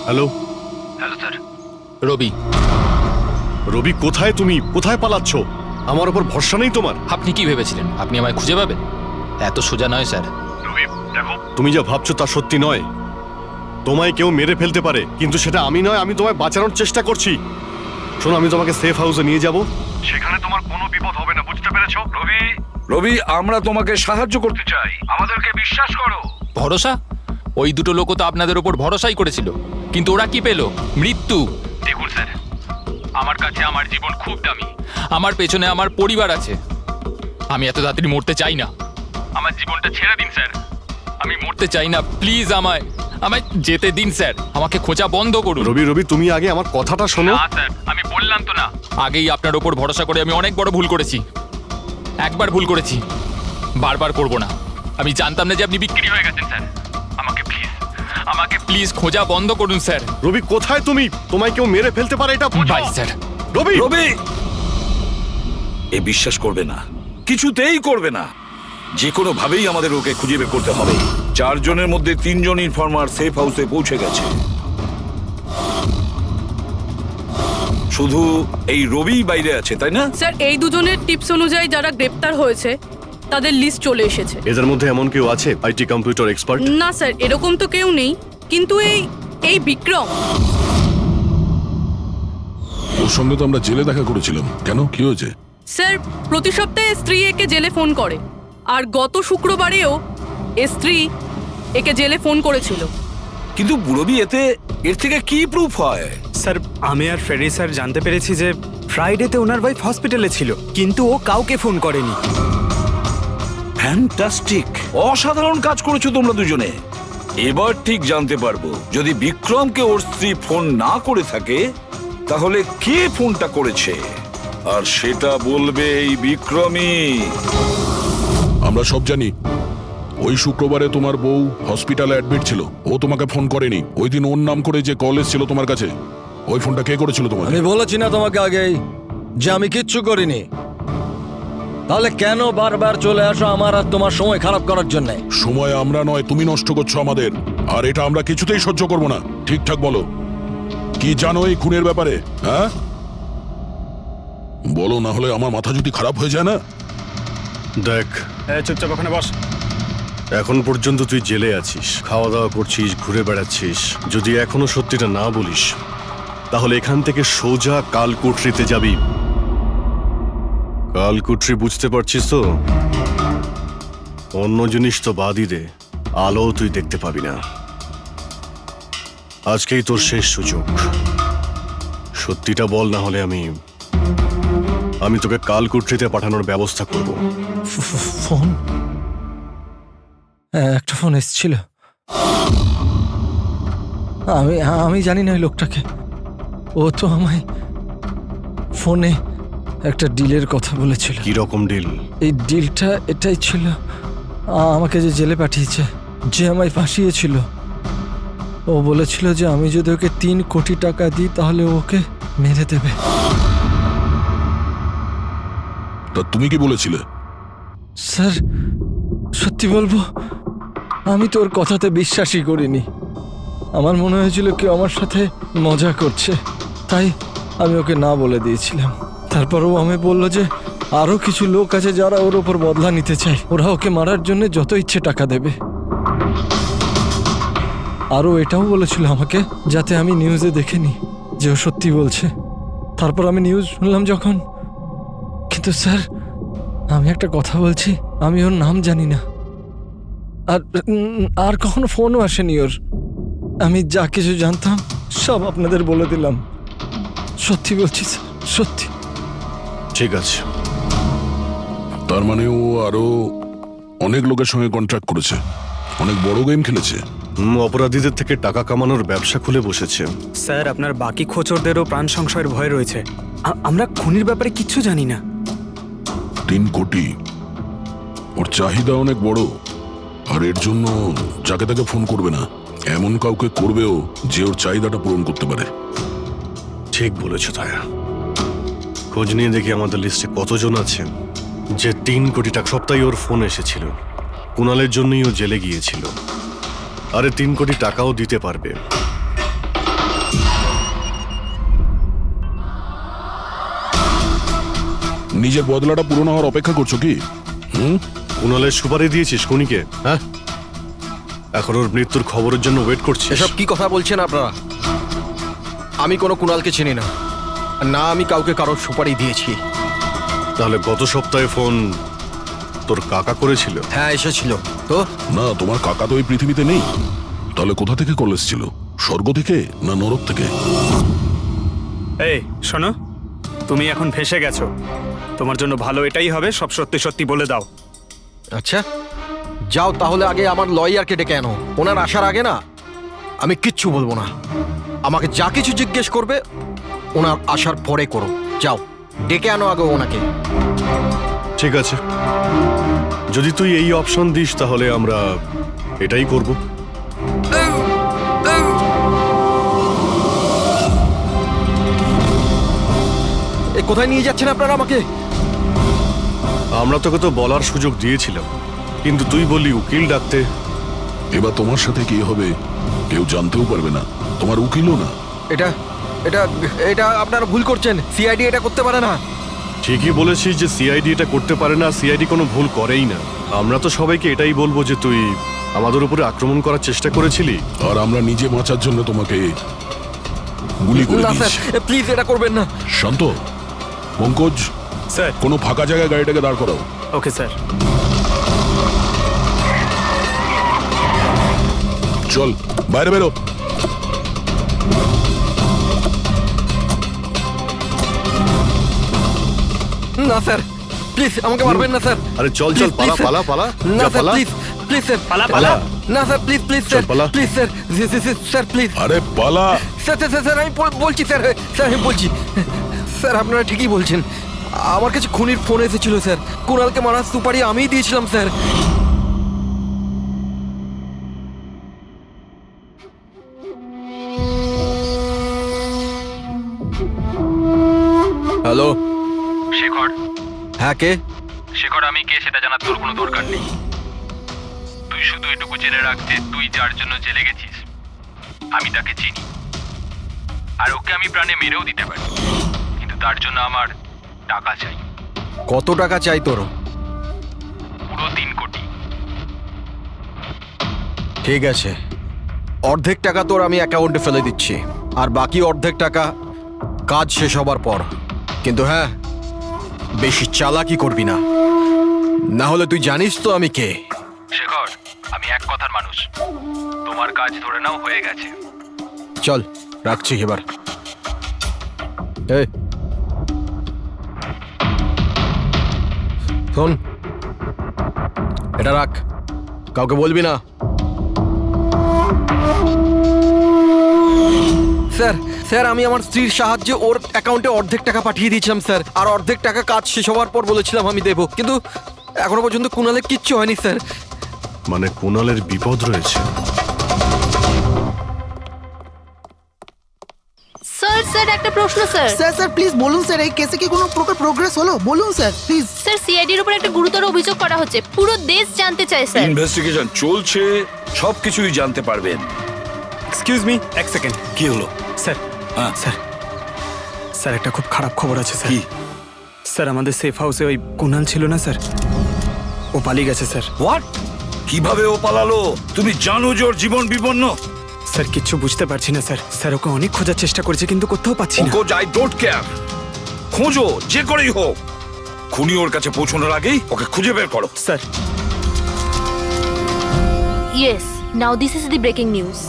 হ্যালো। রবি, রবি কোথায়? তুমি কোথায় পালাচ্ছ? আমার উপর ভরসা নেই তোমার? আপনি কি ভেবেছিলেন আপনি আমায় খুঁজে পাবেন? এত সোজা নয় স্যার। রবি দেখো, তুমি যা ভাবছো তা সত্যি নয়। তোমায় কেউ মেরে ফেলতে পারে, কিন্তু সেটা আমি নয়। আমি তোমায় বাঁচানোর চেষ্টা করছি। শোনো, আমি তোমাকে সেফ হাউসে নিয়ে যাব। সেখানে তোমার কোনো বিপদ হবে না, বুঝতে পেরেছো? রবি, রবি, আমরা তোমাকে সাহায্য করতে চাই, আমাদেরকে বিশ্বাস করো। ভরসা? ওই দুটো লোকও তো আপনাদের ওপর ভরসাই করেছিল, কিন্তু ওরা কি পেল? মৃত্যু। দেখুন স্যার, আমার কাছে আমার জীবন খুব দামি। আমার পেছনে আমার পরিবার আছে। আমি এত তাড়াতাড়ি মরতে চাই না। আমার জীবনটা ছেড়ে দিন স্যার, আমি মরতে চাই না। প্লিজ আমায় আমায় যেতে দিন স্যার। আমাকে খোঁজা বন্ধ করুন। রবি, রবি তুমি আগে আমার কথাটা শোনো। না স্যার, আমি বললাম তো না, আগেই আপনার ওপর ভরসা করে আমি অনেক বড় ভুল করেছি। একবার ভুল করেছি, বারবার করব না। আমি জানতাম না যে আপনি বিক্রি হয়ে গেছেন স্যার। আমাকে প্লিজ খোঁজা বন্ধ করুন স্যার। রবি কোথায় তুমি? তোমায় কেউ মেরে ফেলতে পারে, এটা বোঝো। By sir. রবি, রবি, এ বিশ্বাস করবে না, কিছুতেই করবে না। যে কোনো ভাবেই আমাদের ওকে খুঁজে বের করতে হবে। 4 জনের মধ্যে 3 জন ইনফর্মার সেফ হাউসে পৌঁছে গেছে। শুধু এই রবি বাইরে আছে, তাই না? স্যার, এই দুজনের টিপস অনুযায়ী যারা গ্রেপ্তার হয়েছে তাদের লিস্ট চলে এসেছে। এদের মধ্যে এমন কেউ আছে আইটি কম্পিউটার এক্সপার্ট? না স্যার, এরকম তো কেউ নেই, কিন্তু এই বিক্রম। ওর সঙ্গে তো আমরা জেলে দেখা করেছিলাম, কেন কি হয়েছে? স্যার, প্রতি সপ্তাহে স্ত্রী একে জেলে ফোন করে, আর গত শুক্রবারেও স্ত্রী একে জেলে ফোন করেছিল। কিন্তু বুড়োবি এর থেকে কি প্রুফ হয়? স্যার, আমি আর ফেরি স্যার জানতে পেরেছি যে ফ্রাইডেতে ওনার ওয়াইফ হসপিটালে ছিল, কিন্তু ও কাউকে ফোন করেনি। ফ্যান্টাস্টিক, অসাধারণ কাজ করেছো তোমরা দুজনে। এবার ঠিক জানতে পারবো যদি বিক্রমকে ওর স্ত্রী ফোন না করে থাকে তাহলে কে ফোনটা করেছে, আর সেটা বলবে এই বিক্রমই। আমরা সব জানি ওই শুক্রবারে তোমার বউ হসপিটালে অ্যাডমিট ছিল, ও তোমাকে ফোন করেনি। ওই দিন ওর নাম করে যে কল এসেছিল তোমার কাছে, ওই ফোনটা কে করেছিল তোমাকে? আমি বলেছি না তোমাকে আগেই যে আমি কিচ্ছু করিনি? তাহলে কেন বারবার চলে আসো আমার আর তোমার সময় খারাপ করার জন্য? সময় আমরা নয়, তুমি নষ্ট করছো আমাদের, আর এটা আমরা কিছুতেই সহ্য করবো না। ঠিকঠাক বলো, কি জানো এই খুনের ব্যাপারে? হ্যাঁ বলো, না হলে আমার মাথা যদি খারাপ হয়ে যায় না। দেখ, চুপচাপ ওখানে বস। এখন পর্যন্ত তুই জেলে আছিস, খাওয়া দাওয়া করছিস, ঘুরে বেড়াচ্ছিস। যদি এখনো সত্যিটা না বলিস তাহলে এখান থেকে সোজা কালকুটরিতে যাবি। কালকুটরি বুঝতে পারছিস তো? অন্য জিনিস তো বাদই দে, আলো তুই দেখতে পাবি না। আজকেই তোর শেষ সুযোগ, সত্যিটা বল, না হলে আমি তোকে কালকুটরিতে পাঠানোর ব্যবস্থা করব। ফোন, একটা ফোন এসেছিল। আমি জানি না ওই লোকটাকে। ও তো আমায় ফোনে একটা ডিলের কথা বলেছিল। কি রকম ডিল? এই ডিলটা এটাই ছিল, আমাকে যে জেলে পাঠিয়েছে, যে আমায় ফাঁসিয়েছিল, ও বলেছিল যে আমি যদি ওকে 3 কোটি টাকা দিই তাহলে ওকে মেরে দেবে। তা তুমি কি বলেছিলে? স্যার, সত্যি বলবো, আমি তোর কথাতে বিশ্বাসই করিনি। আমার মনে হয়েছিল কেউ আমার সাথে মজা করছে, তাই আমি ওকে না বলে দিয়েছিলাম। তারপর ও আমি বলল যে আরো কিছু লোক আছে যারা ওর ওপর বদলা নিতে চায়, ওরা ওকে মারার জন্য যত ইচ্ছে টাকা দেবে। আরও এটাও বলেছিল আমাকে যাতে আমি নিউজে দেখে নি যে ও সত্যি বলছে। তারপর আমি নিউজ শুনলাম যখন, কিন্তু স্যার আমি একটা কথা বলছি, আমি ওর নাম জানি না, আর কখনো ফোনও আসেনি ওর। আমি যা কিছু জানতাম সব আপনাদের বলে দিলাম। সত্যি বলছি স্যার, সত্যি। ঠিক আছে, তার মানে ও আরো অনেক লোকের সঙ্গে কন্ট্রাক্ট করেছে, অনেক বড় গেম খেলেছে। অপরাধীদের থেকে টাকা কামানোর ব্যবসা খুলে বসেছে। স্যার, আপনার বাকি খোঁচরদেরও প্রাণ সংশয়ের ভয় রয়েছে। আমরা খুনির ব্যাপারে কিচ্ছু জানি না। 3 কোটি, ওর চাহিদা অনেক বড়, আর এর জন্য যাকে তাকে ফোন করবে না, এমন কাউকে করবেও যে ওর চাহিদাটা পূরণ করতে পারে। ঠিক বলেছ তায়া। খোঁজ নিয়ে দেখি আমাদের লিস্টে কতজন আছেন যে 3 কোটি টাকা। সপ্তাহে ওর ফোন এসেছিল, কুণালের জন্যই ও জেলে গিয়েছিল, আরে 3 কোটি টাকাও দিতে পারবে। নিজের বদলাটা পূরণ হওয়ার অপেক্ষা করছো কি? কুণালের সুপারি দিয়েছিস খুনিকে? হ্যাঁ, এখন ওর মৃত্যুর খবরের জন্য ওয়েট করছিস? এসব কি কথা বলছেন আপনারা? আমি কোনো কুণালকে চিনি না, না আমি কাউকে কারোর সুপারি দিয়েছি। তাহলে গত সপ্তাহে ফোন তোর কাকা করেছিল? হ্যাঁ এসেছিল তো। না, তোমার কাকা তো এই পৃথিবীতে নেই। তাহলে কোথা থেকে কল এসেছিল? স্বর্গ থেকে না নরক থেকে? এই শোনো, তুমি এখন ফেঁসে গেছো। তোমার জন্য ভালো এটাই হবে সব সত্যি সত্যি বলে দাও। আচ্ছা যাও তাহলে, আগে আমার লয়ারকে ডেকে আনো। ওনার আসার আগে না আমি কিচ্ছু বলবো না। আমাকে যা কিছু জিজ্ঞেস করবে ওনার আসার পরে করো। যাও ডেকে আনো আগে ওনাকে। ঠিক আছে, যদি তুই এই অপশন দিস তাহলে আমরা এটাই করব। এ কোথায় নিয়ে যাচ্ছেন আপনারা আমাকে? আমরা তোকে তো বলার সুযোগ দিয়েছিলাম, কিন্তু তুই বললি উকিল ডাকতে। এবার তোমার সাথে কি হবে কেউ জানতেও পারবে না, তোমার উকিলও না। এটা এটা এটা আপনারা ভুল করছেন। সিআইডি এটা করতে পারে না। ঠিকই বলেছিস যে সিআইডি এটা করতে পারে না, সিআইডি কোনো ভুল করেই না। আমরা তো সবাইকে এটাই বলবো যে তুই আমাদের উপরে আক্রমণ করার চেষ্টা করেছিলি। আর আমরা নিজে বাঁচার জন্য তোমাকে গুলি করে দিয়েছি। প্লিজ এটা করবেন না। শান্ত, পঙ্কজ, স্যার। কোনো ফাঁকা জায়গায় গাড়িটাকে দাঁড় করাও। Okay sir. চল বাইরে বেরো। না স্যার, প্লিজ আমাকে মারবেন না স্যার। আরে চল চল, পালা পালা পালা, না যা স্যার, পালা। প্লিজ প্লিজ স্যার, পালা পালা। না স্যার, প্লিজ প্লিজ চল, স্যার, পালা। Please sir, sir please. আরে পালা। স্যার স্যার স্যার, আমি বলছি স্যার, স্যার আমি বলছি স্যার, আপনারা ঠিকই বলছেন। আমার কাছে খুনির ফোন এসেছিল স্যার। কুণালকে মারার সুপারি আমিই দিয়েছিলাম স্যার। হ্যালো শেখর, হ্যাঁ কে? শেখর আমি কে সেটা জানার তোর কোনো দরকার নেই। তুই শুধু এটুকু জেনে রাখ যে তুই যার জন্য জেলে গেছিস আমি তাকে চিনি, আর ওকে আমি প্রাণে মেরেও দিতে পারি, কিন্তু তার জন্য আমার টাকা চাই। কত টাকা চাই তোর? পুরো 3 কোটি। ঠিক আছে, অর্ধেক টাকা তোর আমি অ্যাকাউন্টে ফেলে দিচ্ছি, আর বাকি অর্ধেক টাকা কাজ শেষ হবার পর। কিন্তু হ্যাঁ, বেশি চালাকি করবি না, না হলে তুই জানিস তো আমি কে। শেখর, আমি এক কথার মানুষ, তোমার কাজ ধরে নাও হয়ে গেছে। চল রাখছি এবার। এই শোন, এটা রাখ, কাউকে বলবি না। স্যার স্যার, আমি আমার স্ত্রীর সাহায্যে ওর অ্যাকাউন্টে অর্ধেক টাকা পাঠিয়ে দিয়েছিলাম স্যার, আর অর্ধেক টাকা কাজ শেষ হওয়ার পর বলেছিলাম আমি দেবো, কিন্তু এখনো পর্যন্ত কুণালের কিচ্ছু হয়নি স্যার। মানে কুণালের বিপদ রয়েছে। স্যার স্যার একটা প্রশ্ন স্যার। স্যার স্যার প্লিজ বলুন স্যার, এই কেসে কি কোনো প্রকার প্রোগ্রেস হলো? বলুন স্যার প্লিজ। স্যার সিআইডির উপর একটা গুরুতর অভিযোগ করা হচ্ছে, পুরো দেশ জানতে চায় স্যার। ইনভেস্টিগেশন চলছে, সবকিছুই জানতে পারবেন। এক্সকিউজ মি, এক সেকেন্ড। কি হলো? স্যার, হ্যাঁ। স্যার, স্যার একটা খুব খারাপ খবর আছে স্যার। কি? স্যার আমাদের সেফ হাউসে ওই কুণাল ছিল না স্যার, ও পালিয়ে গেছে স্যার। হোয়াট? কিভাবে ও পালালো? তুমি জানো যে ওর জীবন বিপন্ন। স্যার কিচ্ছু বুঝতে পারছি না স্যার। স্যার ওকে অনেক খোঁজার চেষ্টা করেছে কিন্তু কোথাও পাচ্ছি না। Pankaj, I don't care. খোঁজো, যে করেই হোক। খুনি ওর কাছে পৌঁছানোর আগেই ওকে খুঁজে বের করো। Sir. Yes, now this is the breaking news.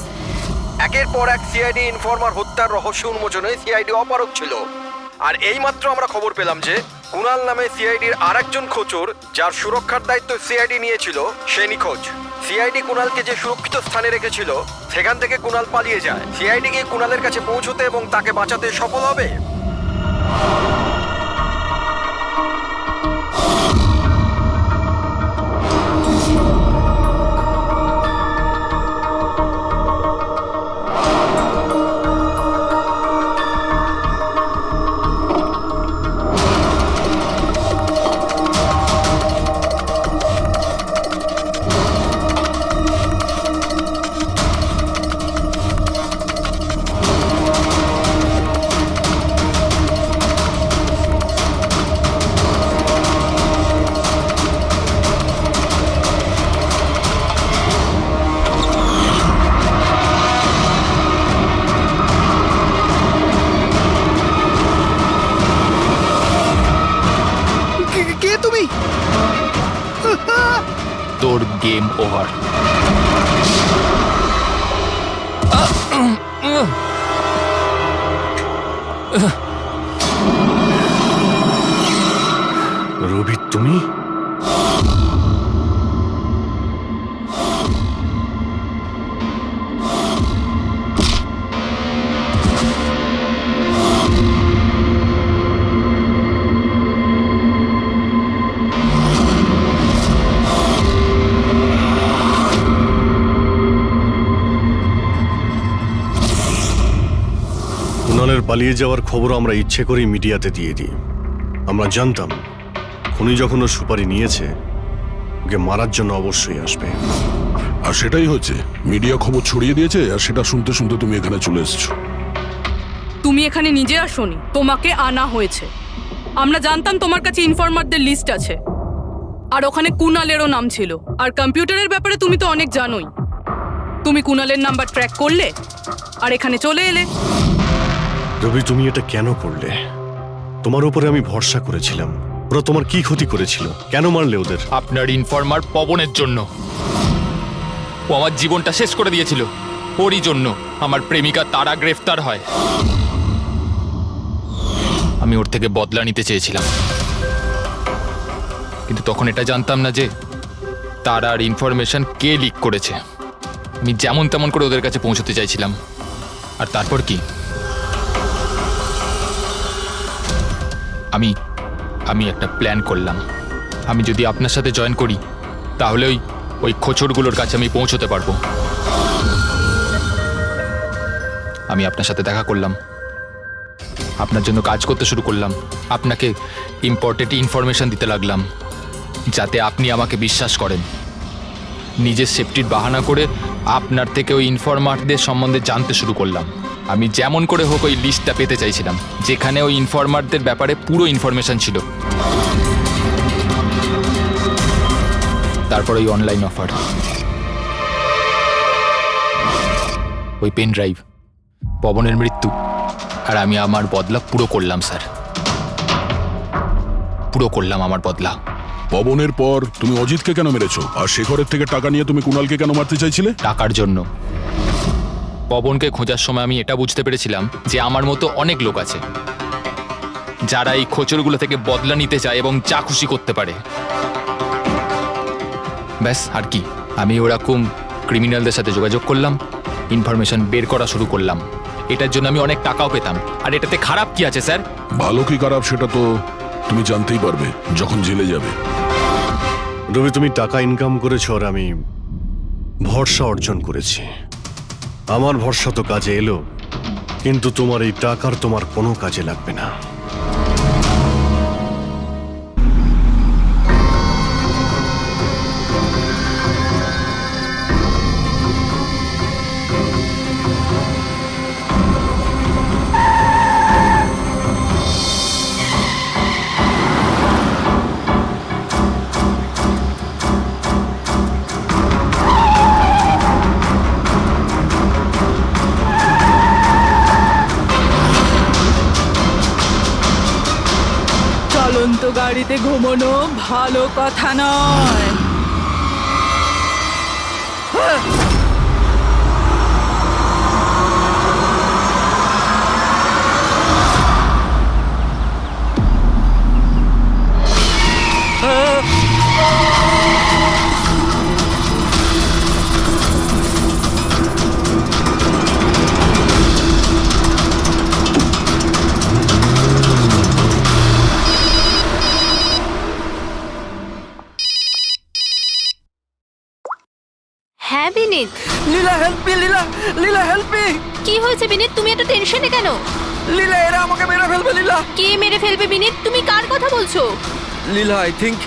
একের পর এক সিআইডি ইনফরমার হত্যার রহস্য উন্মোচনে সিআইডি অপারগ ছিল, আর এইমাত্র আমরা খবর পেলাম যে কুণাল নামে সিআইডির আরেকজন খোঁচর, যার সুরক্ষার দায়িত্ব সিআইডি নিয়েছিল, সে নিখোঁজ। সিআইডি কুণালকে যে সুরক্ষিত স্থানে রেখেছিল সেখান থেকে কুণাল পালিয়ে যায়। সিআইডি গিয়ে কুণালের কাছে পৌঁছতে এবং তাকে বাঁচাতে সফল হবে। কে তুমি? তোর গেম ওভার। রবি তুমি? কুণালের পালিয়ে যাওয়ার খবর আমরা ইচ্ছে করেই মিডিয়াতে দিয়ে দিই। আমরা জানতাম খুনি যখন ওর সুপারি নিয়েছে, ওকে মারার জন্য অবশ্যই আসবে। আর সেটাই হচ্ছে, মিডিয়া খবর ছড়িয়ে দিয়েছে, আর সেটা শুনতে শুনতে তুমি এখানে চলে এসেছো। তুমি এখানে নিজে আসোনি, তোমাকে আনা হয়েছে। আমরা জানতাম তোমার কাছে ইনফরমারদের লিস্ট আছে, আর ওখানে কুনালেরও নাম ছিল। আর কম্পিউটারের ব্যাপারে তুমি তো অনেক জানোই। তুমি কুনালের নাম্বার ট্র্যাক করলে আর এখানে চলে এলে। রবি, তুমি এটা কেন করলে? তোমার উপরে আমি ভরসা করেছিলাম। ওরা তোমার কি ক্ষতি করেছিল? কেন মারলে ওদের? আপনার ইনফরমার পবনের জন্য। ও আমার জীবনটা শেষ করে দিয়েছিল। ওরই জন্য আমার প্রেমিকা তারা গ্রেফতার হয়। আমি ওর থেকে বদলা নিতে চেয়েছিলাম, কিন্তু তখন এটা জানতাম না যে তারার ইনফরমেশন কে লিক করেছে। আমি যেমন তেমন করে ওদের কাছে পৌঁছতে চাইছিলাম। আর তারপর কি? আমি একটা প্ল্যান করলাম। আমি যদি আপনার সাথে জয়েন করি তাহলে ওই খোঁচড়গুলোর কাছে আমি পৌঁছতে পারবো। আমি আপনার সাথে দেখা করলাম, আপনার জন্য কাজ করতে শুরু করলাম, আপনাকে ইম্পর্টেন্ট ইনফরমেশন দিতে লাগলাম যাতে আপনি আমাকে বিশ্বাস করেন। নিজের সেফটির বাহানা করে আপনার থেকে ওই ইনফরমারদের সম্বন্ধে জানতে শুরু করলাম। আমি যেমন করে হোক ওই লিস্টটা পেতে চাইছিলাম যেখানে ওই ইনফরমারদের ব্যাপারে পুরো ইনফরমেশন ছিল। তারপর ওই অনলাইন অফার, ওই পেন ড্রাইভ, পবনের মৃত্যু, আর আমি আমার বদলা পুরো করলাম স্যার। পুরো করলাম আমার বদলা। পবনের পর তুমি অজিতকে কেন মেরেছো? আর শেখরের থেকে টাকা নিয়ে তুমি কুণালকে কেন মারতে চাইছিলে? টাকার জন্য। পবনকে খোঁজার সময় আমি এটা বুঝতে পেরেছিলাম যে আমার মতো অনেক লোক আছে যারা এই খোঁচরগুলো থেকে বদলা নিতে চায় এবং যা খুশি করতে পারে। ব্যাস, আর কি। আমি ওরকম ক্রিমিনালদের সাথে যোগাযোগ করলাম, ইনফরমেশন বের করা শুরু করলাম। এটার জন্য আমি অনেক টাকাও পেতাম। আর এটাতে খারাপ কি আছে স্যার? ভালো কি খারাপ সেটা তো তুমি জানতেই পারবে যখন জেলে যাবে। রবি, তুমি টাকা ইনকাম করেছো আর আমি ভরসা অর্জন করেছি। আমার ভরসা তো কাজে এলো, কিন্তু তোমার এই টাকার তোমার কোনো কাজে লাগবে না। চলন্ত গাড়িতে ঘুমানো ভালো কথা নয়। হ্যাঁ বিনীত। লীলা হেল্প মি, লীলা, লীলা হেল্প মি। কি হয়েছে বিনীত? তুমি এত টেনশনে কেন? লীলা, এরা আমাকে মেরে ফেলবে। লীলা, কে মেরে ফেলবে বিনীত? তুমি কার কথা বলছো? লীলা, আই থিংক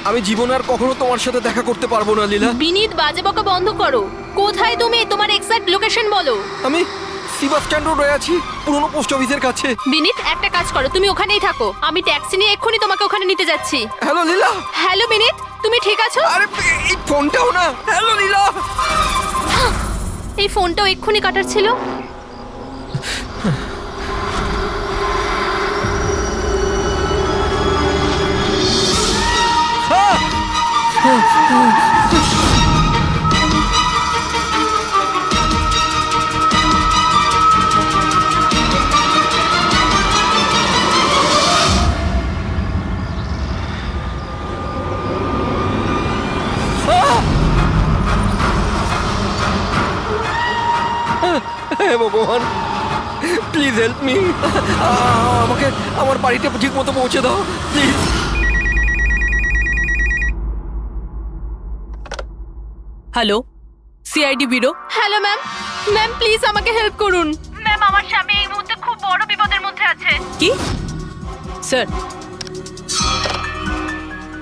আমি জীবনে আর কখনো তোমার সাথে দেখা করতে পারবো না। লীলা, বিনীত, বাজে বকা বন্ধ করো। কোথায় তুমি? তোমার এক্সাক্ট লোকেশন বলো। আমি বাস স্ট্যান্ড রোডে আছি, পুরনো পোস্ট অফিসের কাছে। বিনীত, একটা কাজ করো, তুমি ওখানেই থাকো। আমি ট্যাক্সি নিয়ে এক্ষুনি তোমাকে ওখানে নিতে যাচ্ছি। হ্যালো লীলা। হ্যালো বিনীত, তুমি ঠিক আছো? আরে এই ফোনটাও না। হ্যালো লীলা। এই ফোনটাও এক্ষুনি কাটার ছিল। হে ভগবান, প্লিজ হেল্প মি। আমাকে আমার বাড়িতে ঠিক মতো পৌঁছে দাও please. Hello, CID bureau. Hello ma'am. Ma'am please আমাকে হেল্প করুন। ম্যাম, আমার স্বামী এই মুহূর্তে খুব বড় বিপদের মধ্যে আছে। কি স্যার?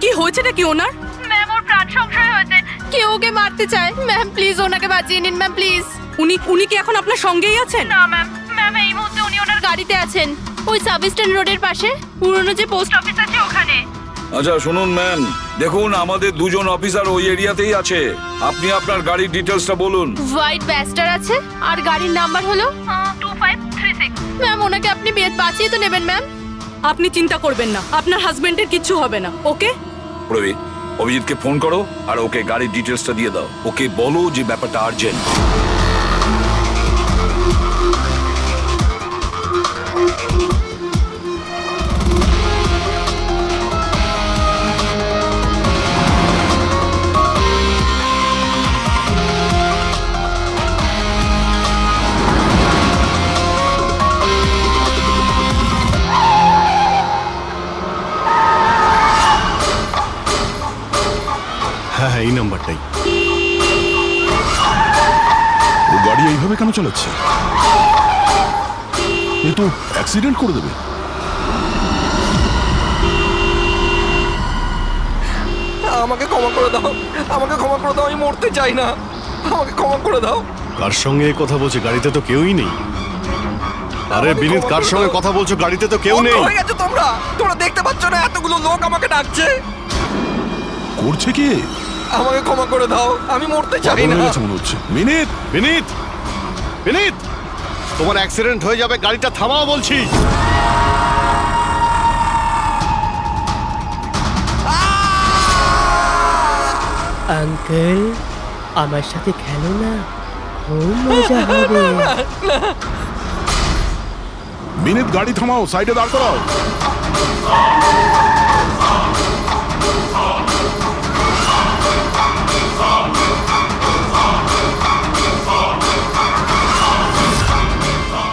কি হয়েছে নাকি ওনার? ম্যাম, ওর প্রাণ সংশয় হয়েছে। কেউ ওকে মারতে চায়। ম্যাম প্লিজ ওনাকে বাঁচিয়ে নিন ম্যাম, প্লিজ। উনি কি এখন আপনার সঙ্গেই আছেন? না ম্যাম, ম্যাম এই মুহূর্তে উনি ওনার গাড়িতে আছেন ওই সাবস্টেশন রোডের পাশে পুরনো যে পোস্ট অফিস আছে ওখানে। আচ্ছা শুনুন ম্যাম, দেখুন আমাদের দুজন অফিসার ওই এরিয়াতেই আছে। আপনি আপনার গাড়ির ডিটেলসটা বলুন। হোয়াইট ব্যাস্টার আছে আর গাড়ির নাম্বার হলো 2536। ম্যাম ওনাকে আপনি বাঁচিয়ে তো নেবেন ম্যাম। আপনি চিন্তা করবেন না, আপনার হাজবেন্ডের কিচ্ছু হবে না, ওকে? প্রবীর, অভিজিৎকে ফোন করো আর ওকে গাড়ির ডিটেলসটা দিয়ে দাও। ওকে বলো যে ব্যাপারটা আর্জেন্ট। হ্যাঁ হ্যাঁ এই নাম্বারটাই। ও গাড়ি এইভাবে কেন চালাচ্ছে? এ তো অ্যাক্সিডেন্ট করে দেবে। আমাকে ক্ষমা করে দাও, আমাকে ক্ষমা করে দাও, আমি মরতে চাই না, আমাকে ক্ষমা করে দাও। কার সঙ্গে কথা বলছে? গাড়িতে তো কেউই নেই। আরে বিনীত, কার সঙ্গে কথা বলছো? গাড়িতে তো কেউ নেই। হয়ে গেছে তোমরা, তোমরা দেখতে পাচ্ছ না এতগুলো লোক আমাকে ডাকছে? করছে কি? আমাকে ক্ষমা করে দাও, আমি মরতে চাই পাগল না। হয়ে গেছে মনে হচ্ছে। বিনীত, বিনীত, বিনীত, তোমার অ্যাক্সিডেন্ট হয়ে যাবে, গাড়িটা থামাও বলছি। আঙ্কেল আমার সাথে খেলো না, খুব মজা হবে। বিনীত গাড়ি থামাও, সাইডে দাঁড় করাও।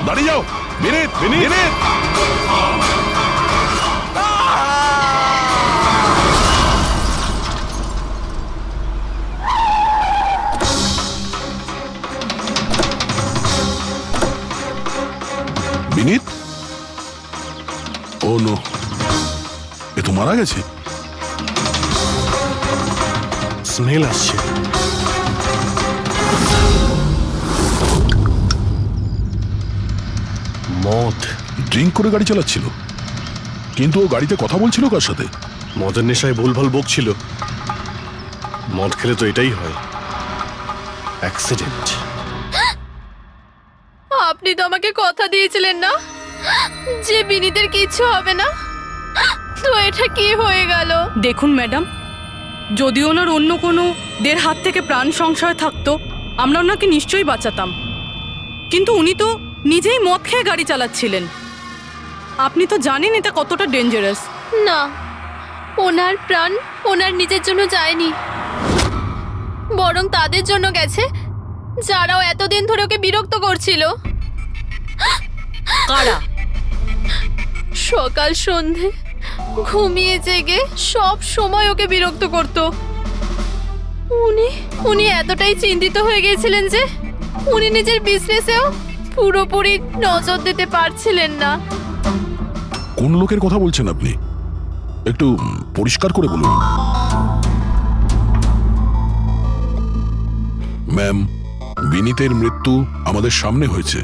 দাঁড়িয়ে যাও বিনীত, বিনীত। বিনীত, ও নো, এ তো মারা গেছে। স্মেল আসছে। মদ। ড্রিঙ্ক করে গাড়ি চালাচ্ছিল, কিন্তু ও গাড়িতে কথা বলছিল কার সাথে? মদের নেশায় ভুলভাল বকছিল। মদ খেলে তো এটাই হয়, অ্যাক্সিডেন্ট। আপনি তো আমাকে কথা দিয়েছিলেন না যে বিনীতের কিচ্ছু হবে না, তো এটা কি হয়ে গেল? দেখুন ম্যাডাম, যদি ওনার অন্য কোনো দের হাত থেকে প্রাণ সংশয় থাকতো আমরা ওনাকে নিশ্চয়ই বাঁচাতাম, কিন্তু উনি তো নিজেই মদ খেয়ে গাড়ি চালাচ্ছিলেন। আপনি তো জানেন এটা কতটা ডেঞ্জারাস। না, ওনার প্রাণ ওনার নিজের জন্য যায়নি, বরং তাদের জন্য গেছে যারাও এতদিন ধরে ওকে বিরক্ত করছিল। কারা? সকাল সন্ধে ঘুমিয়ে জেগে সব সময় ওকে বিরক্ত করত। উনি এতটাই চিন্তিত হয়ে গিয়েছিলেন যে উনি নিজের বিজনেসেও পুরোপুরি নজর দিতে পারছিলেন না। কোন লোকের কথা বলছেন আপনি? একটু পরিষ্কার করে বলুন। ম্যাম, বিনীতের মৃত্যু আমাদের সামনে হয়েছে,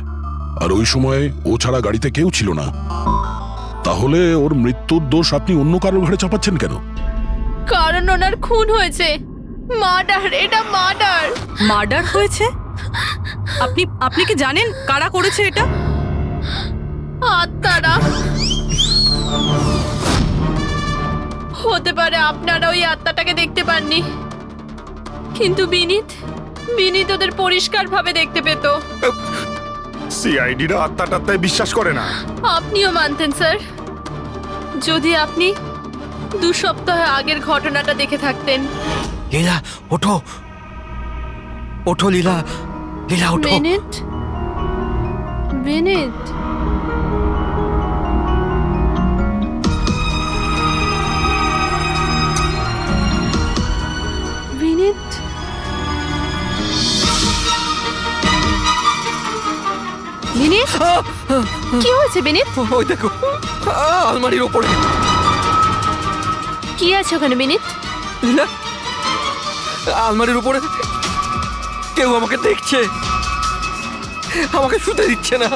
আর ওই সময় ও ছাড়া গাড়িতে কেউ ছিল না। তাহলে ওর মৃত্যুর দোষ আপনি অন্য কারোর ঘাড়ে চাপাচ্ছেন কেন? কারণ ওনার খুন হয়েছে, মার্ডার, এটা মার্ডার। মার্ডার হয়েছে? আপনি কি জানেন কারা করেছে এটা? আত্মারা। হতে পারে আপনারা ওই আত্মাটাকে দেখতে পাননি, কিন্তু বিনীত ওদের পরিষ্কারভাবে দেখতে পেত। সিআইডিরা আত্মাটাত্মায় বিশ্বাস করে না। আপনিও মানতেন স্যার, যদি আপনি 2 সপ্তাহ আগের ঘটনাটা দেখে থাকতেন। লীলা ওঠো, ওঠো লীলা, লীলা ওঠো। বিনীত, বিনীত, বিনীত, বিনীত, কি হয়েছে বিনীত? ওই দেখো আলমারির উপরে। কি আছে ওখানে বিনীত? লীলা, আলমারির উপরে কেউ আমাকে দেখছে। আমাকে শুতে দিচ্ছে না।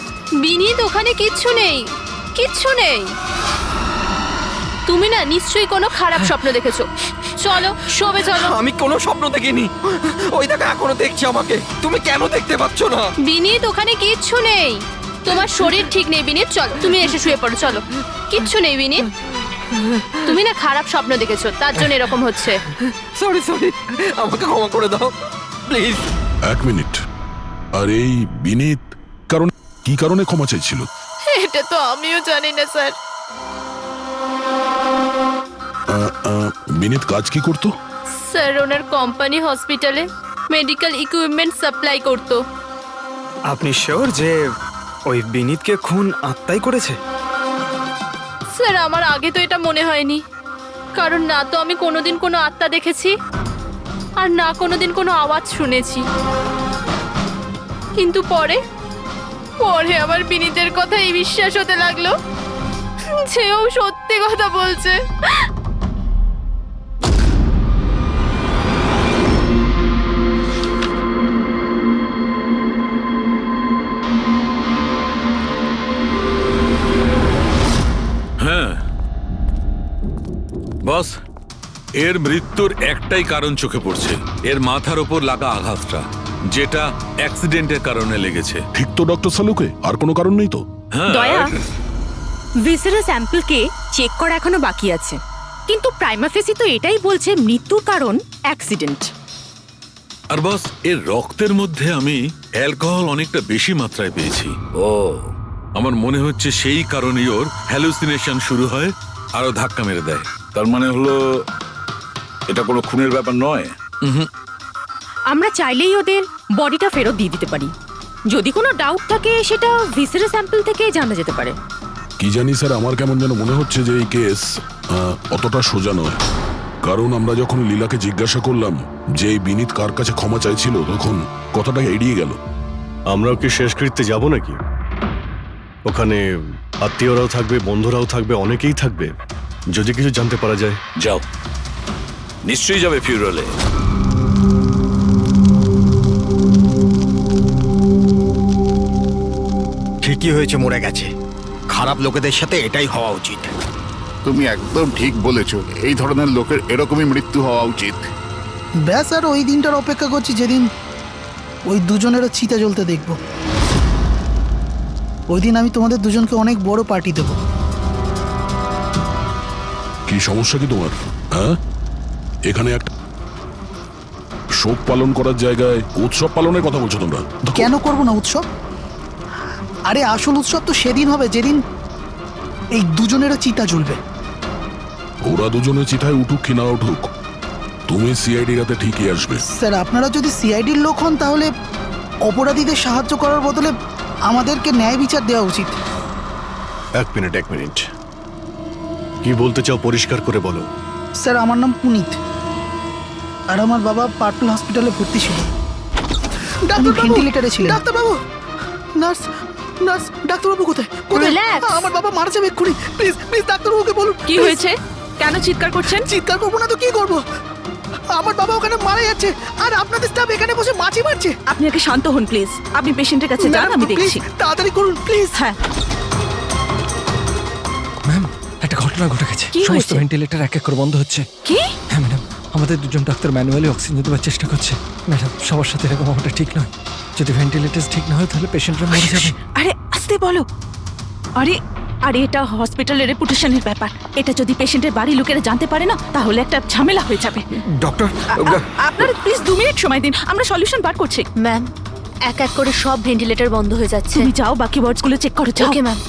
বিনীত ওখানে কিচ্ছু নেই, কিচ্ছু নেই। তুমি না নিশ্চয়ই কোনো খারাপ স্বপ্ন দেখেছো। চলো শোবে চলো। আমি কোনো স্বপ্ন দেখিনি। ওই দেখো এখনো দেখছি আমাকে। তুমি কেন দেখতে পাচ্ছ না? বিনীত ওখানে কিচ্ছু নেই। তোমার শরীর ঠিক নেই বিনীত, চলো তুমি এসে শুয়ে পড়ো। চলো, কিচ্ছু নেই বিনীত। তুমি না খারাপ স্বপ্ন দেখেছো, তার জন্য এরকম হচ্ছে। সরি সরি, আমাকে ক্ষমা করে দাও প্লিজ। 1 মিনিট। আর এই বিনীত কি কারণে ক্ষমা চাইছিল? এটা তো আমিও জানি না স্যার। বিনীত কাজ কি করতো? স্যার ওনার কোম্পানি হসপিটালে মেডিকেল ইকুইপমেন্ট সাপ্লাই করতো। আপনি শিওর যে ওই বিনীতকে খুন আত্মাই করেছে? স্যার আমার আগে তো এটা মনে হয়নি, কারণ না তো আমি কোনোদিন কোনো আত্মা দেখেছি আর না কোনোদিন কোনো আওয়াজ শুনেছি। কিন্তু পরে পরে আমার বিনীতের কথাই বিশ্বাস হতে লাগলো যেও সত্যি কথা বলছে। হ্যাঁ বস, এর মৃত্যুর একটাই কারণ চোখে পড়ছে, এর মাথার ওপর লাগা আঘাতটা, যেটা অ্যাক্সিডেন্টের কারণে লেগেছে। ঠিক তো ডক্টর সালুকে? আর কোনো কারণ নেই তো? হ্যাঁ, দয়া, ভিসারের স্যাম্পলকে চেক করা এখনো বাকি আছে, কিন্তু প্রাইমা ফেসি তো এটাই বলছে মৃত্যুর কারণ অ্যাক্সিডেন্ট। আর বস, এর রক্তের মধ্যে আমি অ্যালকোহল অনেকটা বেশি মাত্রায় পেয়েছি। ও, আমার মনে হচ্ছে সেই কারণেই ওর হ্যালুসিনেশন শুরু হয় আরো ধাক্কা মেরে দেয়। তার মানে হলো এটা কোনো খুনের ব্যাপার নয়। আমরা চাইলেই ওদের বডিটা ফেরত দিয়ে দিতে পারি। যদি কোনো ডাউট থাকে সেটা ভিসারের স্যাম্পল থেকে জানা যেতে পারে। কি জানি স্যার, আমার কেমন যেন মনে হচ্ছে যে এই কেস অতটা সোজা নয়। কারণ আমরা যখন লীলাকে জিজ্ঞাসা করলাম যে এই বিনীত কার কাছে ক্ষমা চাইছিল, তখন কথাটা এড়িয়ে গেল। আমরাও কি শেষকৃত্যে যাব নাকি? ওখানে আত্মীয়রাও থাকবে, বন্ধুরাও থাকবে, অনেকেই থাকবে। যদি কিছু জানতে পারা যায়। যাও, নিশ্চয়ই যাবে ফিউরালে। ঠিকই হয়েছে, মরে গেছে। খারাপ লোকেদের সাথে এটাই হওয়া উচিত। তুমি একদম ঠিক বলেছো, এই ধরনের লোকের এরকমই মৃত্যু হওয়া উচিত। ব্যাস আর ওই দিনটার অপেক্ষা করছি যেদিন ওই দুজনেরও চিতা জ্বলতে দেখব। ওই দিন আমি তোমাদের দুজনকে অনেক বড় পার্টি দেব। কি সমস্যা কি তোমার? হ্যাঁ, এখানে একটা শোক পালন করার জায়গায় উৎসব পালনের কথা বলছো তোমরা? কেন করব না উৎসব? আরে আসল উৎসব তো সেদিন হবে যেদিন এই দুজনেরও চিতা জ্বলবে। ওরা দুজনে চিতায় উঠুক কি না উঠুক, তুমি সিআইডি রাতে ঠিকই আসবে। স্যার আপনারা যদি সিআইডির লোক হন তাহলে অপরাধীদের সাহায্য করার বদলে আমাদেরকে ন্যায় বিচার দেওয়া উচিত। এক মিনিট, কি বলতে চাও পরিষ্কার করে বলো। স্যার আমার নাম পুনিত, আর আমার বাবা পার্পল হসপিটালে ভর্তি ছিল। ভেন্টিলেটরে ছিলেন। ডাক্তারবাবু, নার্স, ডাক্তারবাবু কোথায়? আমার বাবা মারা যাবে এক্ষুনি। প্লিজ প্লিজ ডাক্তারবাবুকে বলুন। কি হয়েছে? কেন চিৎকার করছেন? চিৎকার করবো না তো কি করবো? আমার বাবা ওখানে মারা যাচ্ছে আর আপনাদের স্টাফ এখানে বসে মাছি মারছে। আপনি আগে শান্ত হন প্লিজ। আপনি পেশেন্টের কাছে যান, আমি দেখছি। তাড়াতাড়ি করুন প্লিজ। হ্যাঁ, ম্যাম একটা ঘটনা ঘটে গেছে। কি সমস্ত হয়েছে? ভেন্টিলেটর এক এক করে বন্ধ হচ্ছে। কি? হ্যাঁ ম্যাডাম, আমাদের দুজন ডাক্তার ম্যানুয়ালি অক্সিজেন দেওয়ার চেষ্টা করছে। ম্যাডাম সবার সাথে এরকম হওয়াটা ঠিক নয়। যদি ভেন্টিলেটর ঠিক না হয় তাহলে পেশেন্টরা মরে যাবে। আরে আস্তে বলো। আরে আরে এটা হসপিটালের রেপুটেশনের ব্যাপার। এটা যদি পেশেন্টের বাড়ির লোকেরা জানতে পারে না তাহলে একটা ঝামেলা হয়ে যাবে। ডক্টর, আপনারা প্লিজ 2 মিনিট সময় দিন, আমরা সলিউশন বার করছি। ম্যাম এক এক করে সব ভেন্টিলেটর বন্ধ হয়ে যাচ্ছে। তুমি যাও বাকি ওয়ার্ডসগুলো চেক করো, যাও। Okay ma'am.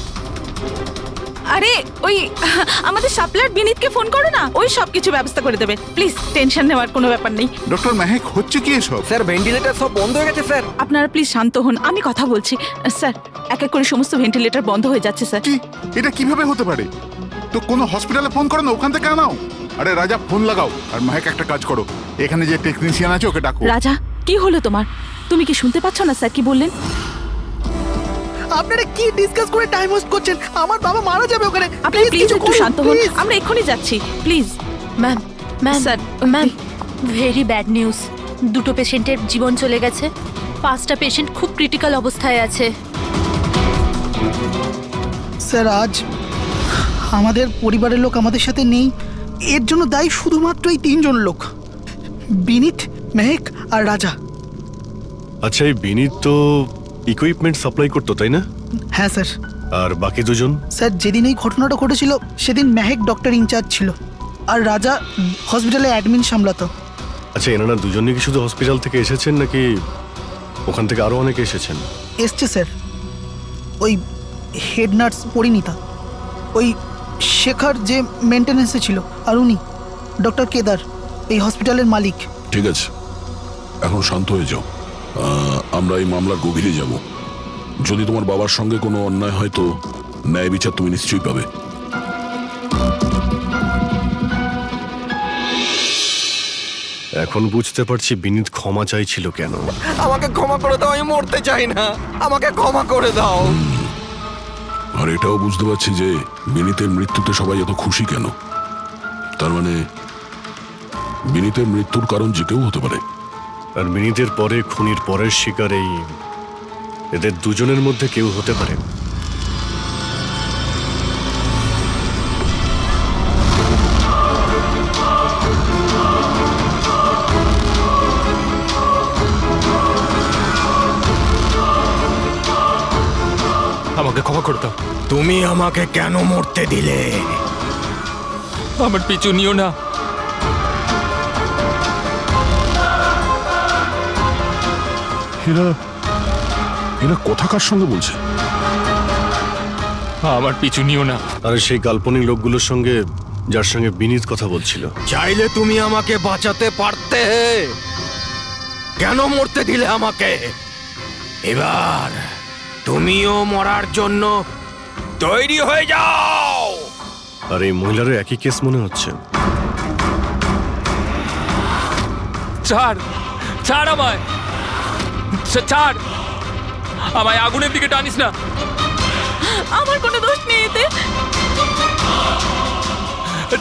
আরে ওই আমাদের সাপ্লায়ার বিনীতকে ফোন করো না, ওই সব কিছু ব্যবস্থা করে দেবে। প্লিজ টেনশন নেওয়ার কোনো ব্যাপার নেই। ডক্টর মেহেক, হচ্ছে কি এসব? স্যার ভেন্টিলেটর সব বন্ধ হয়ে গেছে স্যার। আপনারা প্লিজ শান্ত হন, আমি কথা বলছি। স্যার এক এক করে সমস্ত ভেন্টিলেটর বন্ধ হয়ে যাচ্ছে স্যার। কি, এটা কিভাবে হতে পারে? তো কোনো হসপিটালে ফোন করো না, ওখান থেকে আনাও। আরে রাজা, ফোন লাগাও। আর মেহেক একটা কাজ করো, এখানে যে টেকনিশিয়ান আছে ওকে ডাকো। রাজা, কি হলো তোমার? তুমি কি শুনতে পাচ্ছ না স্যার কি বললেন? আপনারা কি ডিসকাস করে টাইম ওয়েস্ট করছেন? আমার বাবা মারা যাবে ওখানে। আপনি প্লিজ একটু শান্ত হন, আমরা এক্ষুনি যাচ্ছি please. Ma'am sir ma'am very bad news. দুটো পেশেন্টের জীবন চলে গেছে। 5টা পেশেন্ট খুব ক্রিটিক্যাল অবস্থায় আছে। স্যার আজ আমাদের পরিবারের লোক আমাদের সাথে নেই, এর জন্য দায়ী শুধুমাত্র এই 3 জন লোক, বিনীত, মেহেক আর রাজা। আচ্ছা, এই বিনীত তো ইকুইপমেন্ট সাপ্লাই করতো, তাই না? হ্যাঁ স্যার। আর বাকি দুজন? স্যার যেদিন এই ঘটনাটা ঘটেছিল সেদিন মেহেক ডক্টর ইনচার্জ ছিল আর রাজা হসপিটালে অ্যাডমিন সামলাতো। আচ্ছা, এনারা দুজনে কি শুধু হসপিটাল থেকে এসেছেন নাকি ওখান থেকে আরো অনেকে এসেছেন? এসছে স্যার, ওই হেড নার্স পরিণীতা, ওই শেখর যে মেনটেন্যান্সে ছিল, আর উনি ডক্টর কেদার, এই হসপিটালের মালিক। ঠিক আছে, এখন শান্ত হয়ে যাও। আমরা এই মামলার গভীরে যাব। যদি তোমার বাবার সঙ্গে কোনো অন্যায় হয় তো ন্যায় বিচার তুমি নিশ্চয়ই পাবে। এখন বুঝতে পারছি বিনীত ক্ষমা চাইছিল কেন। আমাকে ক্ষমা করে দাও, আমি মরতে চাই না, আমাকে ক্ষমা করে দাও। আর এটাও বুঝতে পারছি যে বিনীতের মৃত্যুতে সবাই এত খুশি কেন। তার মানে বিনীতের মৃত্যুর কারণ যে কেউ হতে পারে। আর বিনীতের পরে খুনির পরের শিকার এই এদের দুজনের মধ্যে কেউ হতে পারে। আমাকে ক্ষমা করে দাও। তুমি আমাকে কেন মরতে দিলে? আমার পিছু নিও না। এরা কথা কার সঙ্গে বলছে? আমার পিছু নিও না। আর সেই কাল্পনিক লোকগুলোর সঙ্গে যার সঙ্গে বিনীত কথা বলছিল। চাইলে তুমি আমাকে বাঁচাতে পারতে, কেন মরতে দিলে আমাকে? এবার তুমিও মরার জন্য তৈরি হয়ে যাও। আর এই মহিলারও একই কেস মনে হচ্ছে। ছাড়, ছাড় আমায়, ছাড় আমায়, আগুনের দিকে টানিস না। আমার কোনো দোষ নেই এতে।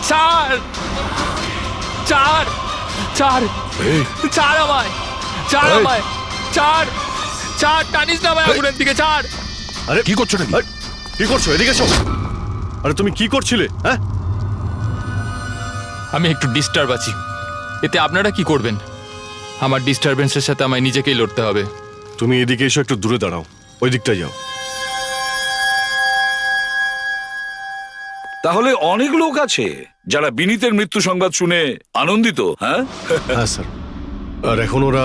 ছাড়, ছাড়, ছাড়, ছাড় আমায়, ছাড় আমায়, ছাড়, ছাড়, টানিস না আমায় আগুনের দিকে, ছাড়। আরে কি করছো নাকি? কি করছো? এদিকে এসো। আরে তুমি কি করছিলে? হ্যাঁ, আমি একটু ডিস্টার্ব আছি, এতে আপনারা কি করবেন? আমার ডিস্টারবেন্সের সাথে আমায় নিজেকেই লড়তে হবে। তুমি এদিকে এসো, একটু দূরে দাঁড়াও, ওই দিকটায় যাও। তাহলে অনেক লোক আছে যারা বিনীতের মৃত্যু সংবাদ শুনে আনন্দিত। হ্যাঁ হ্যাঁ স্যার। আর এখন ওরা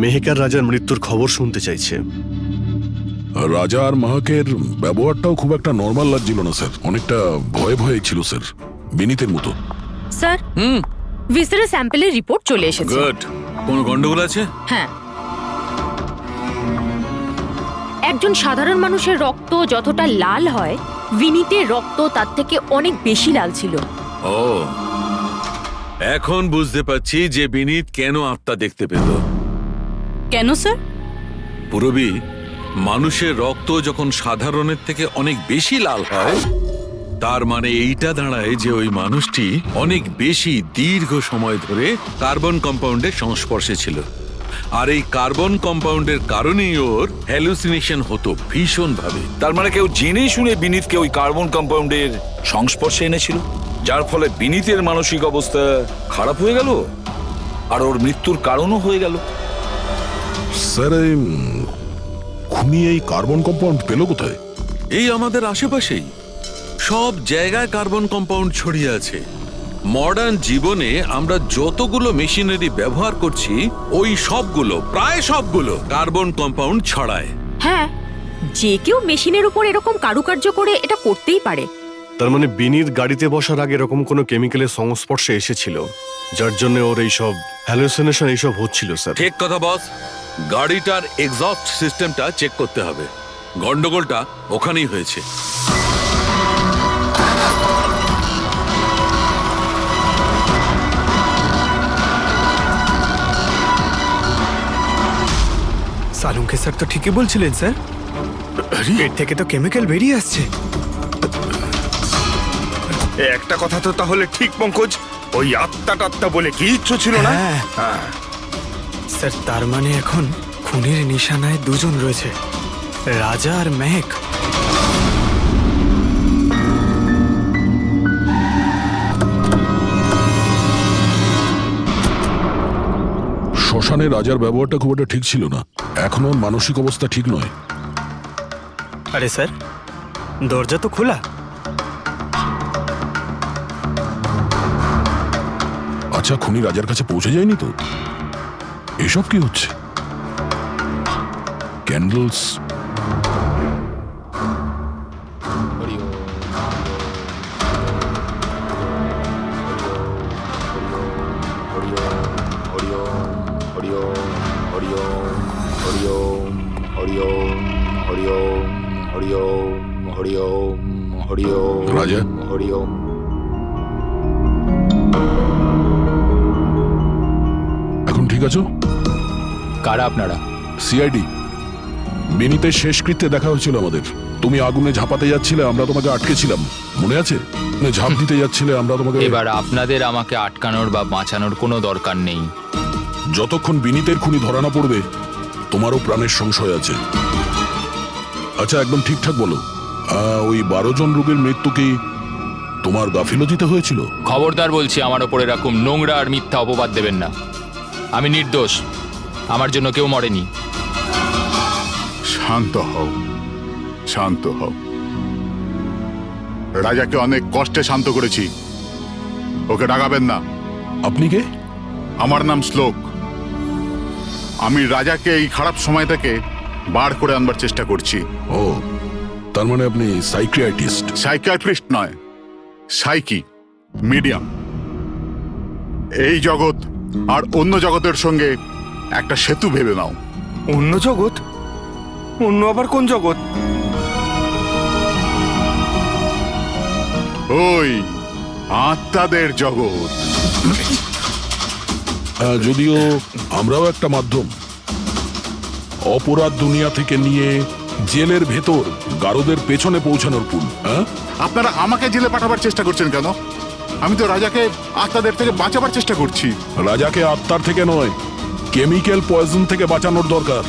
মেহেকার রাজার মৃত্যুর খবর শুনতে চাইছে। রাজা আর মাহাকের ব্যবহারটাও খুব একটা নর্মাল লাগছিল না স্যার, অনেকটা ভয়ে ভয়ে ছিল স্যার, বিনীতের মতো। স্যার, ভিসেরা স্যাম্পলের রিপোর্ট চলে এসেছে। গুড। কোনো গন্ডগোল আছে? হ্যাঁ, একজন সাধারণ মানুষের রক্ত যতটা লাল হয়, বিনীতের রক্ত তার থেকে অনেক বেশি লাল ছিল। ও, এখন বুঝতে পারছি যে বিনীত কেন আত্মা দেখতে পেল। কেন স্যার? পুরবী, মানুষের রক্ত যখন সাধারণের থেকে অনেক বেশি লাল হয়, তার মানে এইটা দাঁড়ায় যে ওই মানুষটি অনেক বেশি দীর্ঘ সময় ধরে কার্বন কম্পাউন্ডের সংস্পর্শে ছিল। আর এই কার্বন কম্পাউন্ডের কারণেই ওর হ্যালুসিনেশন হতো ভীষণ ভাবে। তার মানে কেউ জেনে শুনে বিনীতকে ওই কার্বন কম্পাউন্ডের সংস্পর্শে এনেছিল, যার ফলে বিনীতের মানসিক অবস্থা খারাপ হয়ে গেল আর ওর মৃত্যুর কারণও হয়ে গেল। স্যার, খুনি এই কার্বন কম্পাউন্ড পেল কোথায়? এই আমাদের আশেপাশেই সব জায়গায় কার্বন কম্পাউন্ড ছড়িয়ে আছে। মডার্ন জীবনে আমরা যতগুলো মেশিনারি ব্যবহার করছি, ওই সবগুলো, প্রায় সবগুলো কার্বন কম্পাউন্ড ছড়ায়। হ্যাঁ, যে কেউ মেশিনের উপর এরকম কারুকার্য করে এটা করতেই পারে। তার মানে বিনীত গাড়িতে বসার আগে এরকম কোনো কেমিক্যালের সংস্পর্শে এসেছিল, যার জন্য ওর এইসব হ্যালুসিনেশন এইসব হচ্ছিল। স্যার ঠিক কথা বস। গাড়িটার এক্সস্ট সিস্টেমটা চেক করতে হবে। গন্ডগোলটা ওখানেই হয়েছে। সালুঙ্কে স্যার তো ঠিকই বলছিলেন স্যার, পেট থেকে তো কেমিক্যাল বেরিয়ে আসছে। একটা কথা তো তাহলে ঠিক পঙ্কজ, ওই আত্মা টাত্মা বলে কিচ্ছু ছিল না। স্যার, তার মানে এখন খুনের নিশানায় দুজন রয়েছে, রাজা আর মেহেক। শ্মশানে রাজার ব্যবহারটা খুব একটা ঠিক ছিল না। এখনো ওর মানসিক অবস্থা ঠিক নয়। আরে স্যার, দরজা তো খোলা। আচ্ছা, খুনি রাজার কাছে পৌঁছে যায়নি তো? এসব কি হচ্ছে? ক্যান্ডেলস। রাজা, এখন ঠিক আছো? কারা আপনারা? সিআইডি। বেনিতের শেষকৃত্যে দেখা হয়েছিল আমাদের। তুমি আগুনে ঝাঁপাতে যাচ্ছিলে, আমরা তোমাকে আটকেছিলাম, মনে আছে? ঝাঁপ দিতে যাচ্ছিলে, আমরা তোমাকে। এবার আপনাদের আমাকে আটকানোর বা বাঁচানোর কোনো দরকার নেই। যতক্ষণ বিনীতের খুনি ধরা না পড়বে, তোমারও প্রাণের সংশয় আছে। আচ্ছা, একদম ঠিকঠাক বলো, ওই 12 জন রোগীর মৃত্যু কি তোমার গাফিলতিতে হয়েছিল? খবরদার বলছি, আমার ওপর এরকম নোংরা আর মিথ্যা অপবাদ দেবেন না। আমি নির্দোষ, আমার জন্য কেউ মরেনি। শান্ত হও, শান্ত হও। রাজাকে অনেক কষ্টে শান্ত করেছি, ওকে ডাকাবেন না। আপনি কে? আমার নাম শ্লোক। আমি রাজাকে এই খারাপ সময় থেকে বার করে আনবার চেষ্টা করছি। ও, তার মানে আপনি সাইকিয়াট্রিস্ট? সাইকিয়াট্রিস্ট নয়, সাইকি, মিডিয়াম। এই জগৎ আর অন্য জগতের সঙ্গে একটা সেতু ভেবে নাও। অন্য জগৎ? অন্য আবার কোন জগৎ? ওই আত্মাদের জগৎ। যদিও আমরাও একটা মাধ্যম। অপরাধ দুনিয়া থেকে নিয়ে জেলের ভেতর গারদের পেছনে পৌঁছানোর পুল। আপনারা আমাকে জেলে পাঠাবার চেষ্টা করছেন কেন? আমি তো রাজাকে আত্মাদের থেকে বাঁচাবার চেষ্টা করছি। রাজাকে আত্মার থেকে নয়, কেমিক্যাল পয়জন থেকে বাঁচানোর দরকার।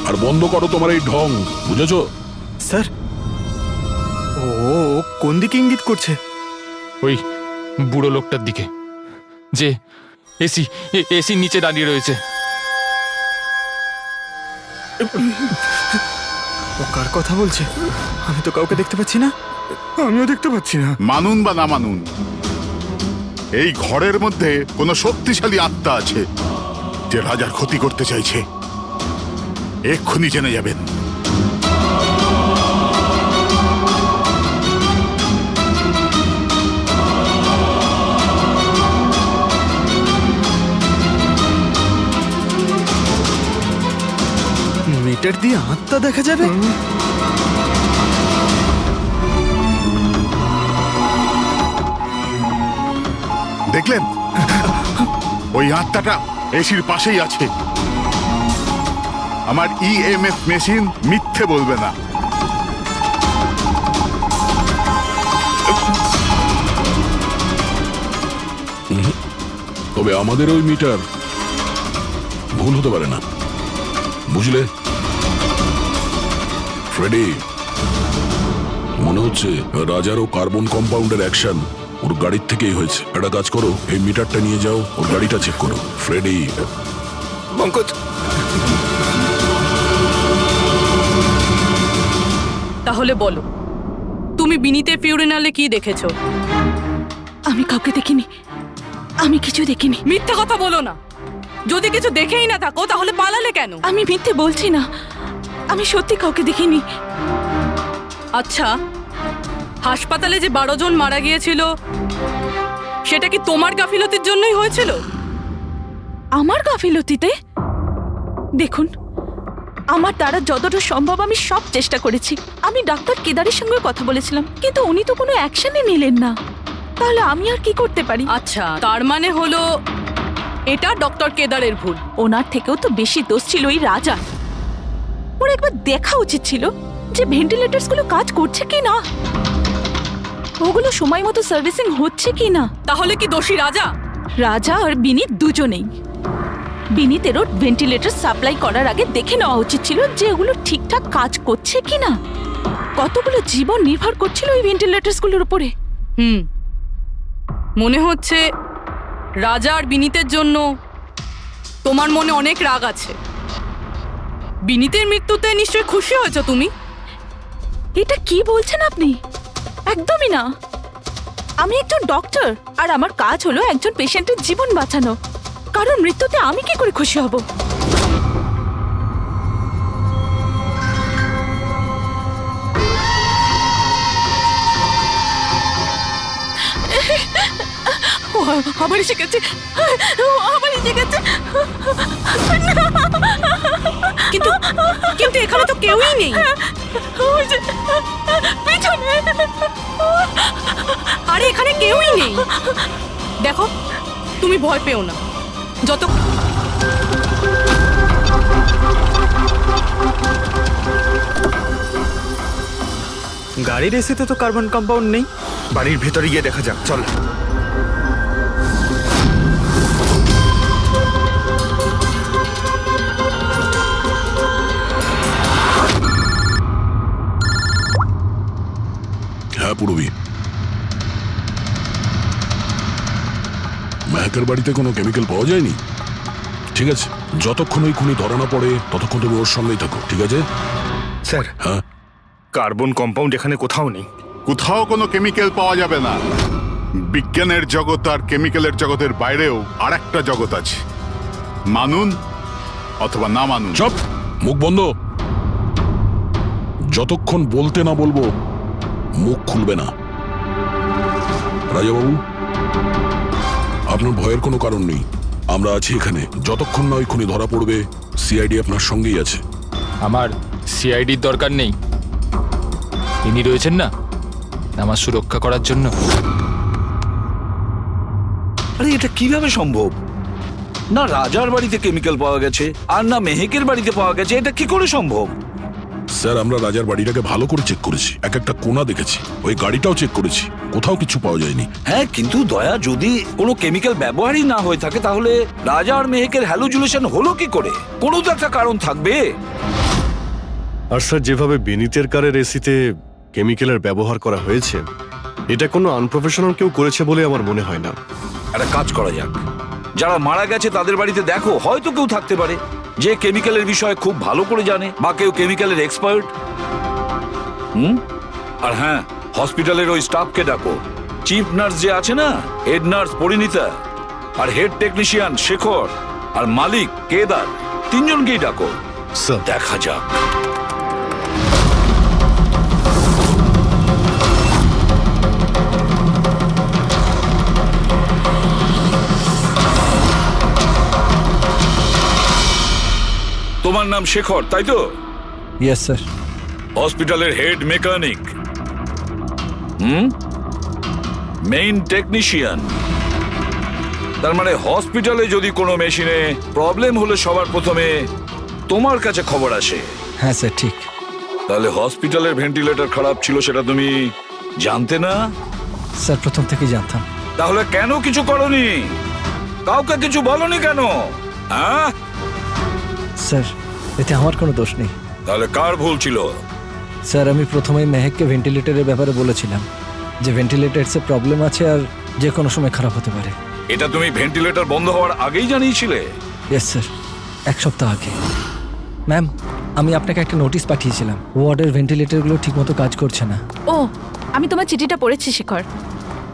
আর বন্ধ করো তোমার এই ঢং, বুঝেছো? স্যার, ও কোন দিকে ইঙ্গিত করছে? ওই বুড়ো লোকটার দিকে, যে এসির নিচে দাঁড়িয়ে রয়েছে। ও কার কথা বলছে? আমি তো কাউকে দেখতে পাচ্ছি না। আমিও দেখতে পাচ্ছি না। মানুন বা না মানুন, এই ঘরের মধ্যে কোনো শক্তিশালী আত্মা আছে যে রাজার ক্ষতি করতে চাইছে। এক্ষুনি জেনে যাবেন। মিটার দিয়ে আত্মা দেখা যাবে? দেখলেন, ওই আত্মাটা এসির পাশেই আছে। আমার ইএমএফ মেশিন মিথ্যে বলবে না। তবে আমাদের ওই মিটার ভুল হতে পারে না, বুঝলে? ফ্রেডি, মনে হচ্ছে রাজারও কার্বন কম্পাউন্ডের অ্যাকশন ওর গাড়ির থেকেই হয়েছে। একটা কাজ করো, এই মিটারটা নিয়ে যাও, ওর গাড়িটা চেক করো। ফ্রেডি। পঙ্কজ, তাহলে বলো, তুমি বিনীতের ফিউরিনালে কি দেখেছো? আমি কাউকে দেখিনি, আমি কিছু দেখিনি। মিথ্যা কথা বলো না। যদি কিছু দেখেই না থাকো তাহলে পালালে কেন? আমি মিথ্যে বলছি না, আমি সত্যি কাউকে দেখিনি। আচ্ছা, হাসপাতালে যে 12 জন মারা গিয়েছিল সেটা কি তোমার গাফিলতির জন্যই হয়েছিল? আমার গাফিলতিতে? দেখুন, আমার দ্বারা যতটা সম্ভব আমি সব চেষ্টা করেছি। আমি ডাক্তার কেদারের সঙ্গে কথা বলেছিলাম, কিন্তু উনি তো কোনো অ্যাকশনই নিলেন না। তাহলে আমি আর কি করতে পারি? আচ্ছা, তার মানে হলো এটা ডক্টর কেদারের ভুল। ওনার থেকেও তো বেশি দোষ ছিল ওই রাজা। ওর একবার দেখা উচিত ছিল যে ভেন্টিলেটরস গুলো কাজ করছে কি না, ওগুলো সময় মতো সার্ভিসিং হচ্ছে কি না। তাহলে কি দোষী রাজা? রাজা আর বিনীত দুজনেই। বিনীতেরও ভেন্টিলেটর সাপ্লাই করার আগে দেখে নেওয়া উচিত ছিল যে ওগুলো ঠিকঠাক কাজ করছে কিনা। কতগুলো জীবন নির্ভর করছিল ওই ভেন্টিলেটরসগুলোর উপরে। মনে হচ্ছে রাজা আর বিনীতের জন্য তোমার মনে অনেক রাগ আছে। বিনীতের মৃত্যুতে নিশ্চয়ই খুশি হয়েছো তুমি। এটা কি বলছেন আপনি? একদমই না। আমি একজন ডক্টর আর আমার কাজ হলো একজন পেশেন্টের জীবন বাঁচানো। কারণ মৃত্যুতে আমি কি করে খুশি হব? ও আবার এসে গেছে, আবার এসে গেছে। কিন্তু কিন্তু এখানে তো কেউই নেই। আরে এখানে কেউই নেই। দেখো, তুমি ভয় পেও না। যত গাড়ির এসিতে তো কার্বন কম্পাউন্ড নেই। বাড়ির ভেতরে গিয়ে দেখা যাক, চল। হ্যাঁ পূরবী, মেহেকের বাড়িতে কোনো কেমিক্যাল পাওয়া যায়নি? ঠিক আছে, যতক্ষণ ওই খুনি ধরা না পড়ে ততক্ষণ তুমি ওর সামনেই থাকো, ঠিক আছে? স্যার, হ্যাঁ, কার্বন কম্পাউন্ড এখানে কোথাও নেই। কোথাও কোনো কেমিক্যাল পাওয়া যাবে না। বিজ্ঞানের জগৎ আর কেমিক্যালের জগতের বাইরেও আর একটা জগৎ আছে, মানুন অথবা না মানুন। চুপ, মুখ বন্ধ। যতক্ষণ বলতে না বলবো মুখ খুলবে না। রাজাবাবু, আপনার ভয়ের কোনো কারণ নেই, আমরা আছি এখানে। যতক্ষণ না ওই খুনি ধরা পড়বে সিআইডি আপনার সঙ্গেই আছে। আমার সিআইডির দরকার নেই, ইনি রয়েছেন না আমার সুরক্ষা করার জন্য। আরে এটা কিভাবে সম্ভব? না রাজার বাড়িতে কেমিক্যাল পাওয়া গেছে আর না মেহেকের বাড়িতে পাওয়া গেছে। এটা কি করে সম্ভব? স্যার, আমরা রাজার বাড়িটাকে ভালো করে চেক করেছি, এক একটা কোণা দেখেছি, ওই গাড়িটাও চেক করেছি, কোথাও কিছু পাওয়া যায়নি। হ্যাঁ, কিন্তু দয়া, যদি কোনো কেমিক্যাল ব্যবহারই না হয়ে থাকে তাহলে রাজা আর মেহেকের হ্যালুজিনেশন হলো কি করে? কোনো তো একটা কারণ থাকবে। আর স্যার, যেভাবে বিনীতের কারের এসিতে কেমিক্যালের ব্যবহার করা হয়েছে, এটা কোনো আনপ্রফেশনাল কেউ করেছে বলে আমার মনে হয় না। একটা কাজ করা যাক, যারা মারা গেছে তাদের বাড়িতে দেখো, হয়তো কেউ থাকতে পারে যে কেমিক্যালের বিষয়ে খুব ভালো করে জানে, বা কেউ কেমিক্যালের এক্সপার্ট। আর হ্যাঁ, হসপিটালের ওই স্টাফকে ডাকো। চিফ নার্স যে আছে না, হেড নার্স পরিণীতা, আর হেড টেকনিশিয়ান শেখর, আর মালিক কেদার, তিনজনকেই ডাকো। দেখা যাক। তোমার নাম শেখর, তাই তো? Yes sir. হসপিটালের হেড মেকানিক, মেইন টেকনিশিয়ান। তার মানে হসপিটালে যদি কোনো মেশিনে প্রবলেম হলে সবার প্রথমে তোমার কাছে খবর আসে। হ্যাঁ স্যার, ঠিক। তাহলে হসপিটালের ভেন্টিলেটর খারাপ ছিল সেটা তুমি জানতে না? স্যার, প্রথম থেকেই জানতাম। তাহলে কেন কিছু করনি? কাউকে কিছু বলনি কেন? হ্যাঁ স্যার, এতে আমার কোনো দোষ নেই। তাহলে কার ভুল ছিল? স্যার, আমি প্রথমেই মেহেককে ভেন্টিলেটরের ব্যাপারে বলেছিলাম যে ভেন্টিলেটরসে প্রবলেম আছে আর যে কোনো সময় খারাপ হতে পারে। এটা তুমি ভেন্টিলেটর বন্ধ হওয়ার আগেই জানিয়েছিলে? ইয়েস স্যার, এক সপ্তাহ আগে। ম্যাম, আমি আপনাকে একটা নোটিশ পাঠিয়েছিলাম, ওয়ার্ডের ভেন্টিলেটরগুলো ঠিকমতো কাজ করছে না। ও, আমি তোমার চিঠিটা পড়েছি শেখর,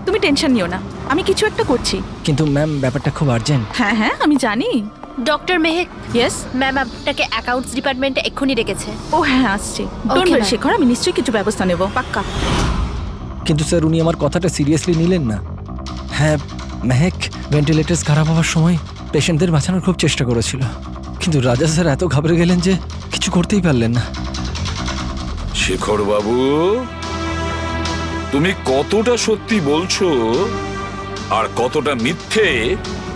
তুমি টেনশন নিও না, আমি কিছু একটা করছি। কিন্তু ম্যাম, ব্যাপারটা খুব আর্জেন্ট। হ্যাঁ হ্যাঁ, আমি জানি। ডক্টর মেহেক, ইয়েস ম্যাম আপনাকে অ্যাকাউন্টস ডিপার্টমেন্টে এক্ষুনি রেখেছে। ও হ্যাঁ, আসছি। ডোন্ট ওয়ারি শেখর, আমি নিশ্চয়ই কিছু ব্যবস্থা নেব, পাক্কা। কিন্তু স্যার, উনি আমার কথাটা সিরিয়াসলি নিলেন না। হ্যাঁ, মেহেক ভেন্টিলেটরস খারাপ হওয়ার সময় পেশেন্টদের বাঁচানোর খুব চেষ্টা করেছিল, কিন্তু রাজা স্যার এত ঘাবড়ে গেলেন যে কিছু করতেই পারলেন না। শেখর বাবু, তুমি কতটা সত্যি বলছো আর কতটা মিথ্যে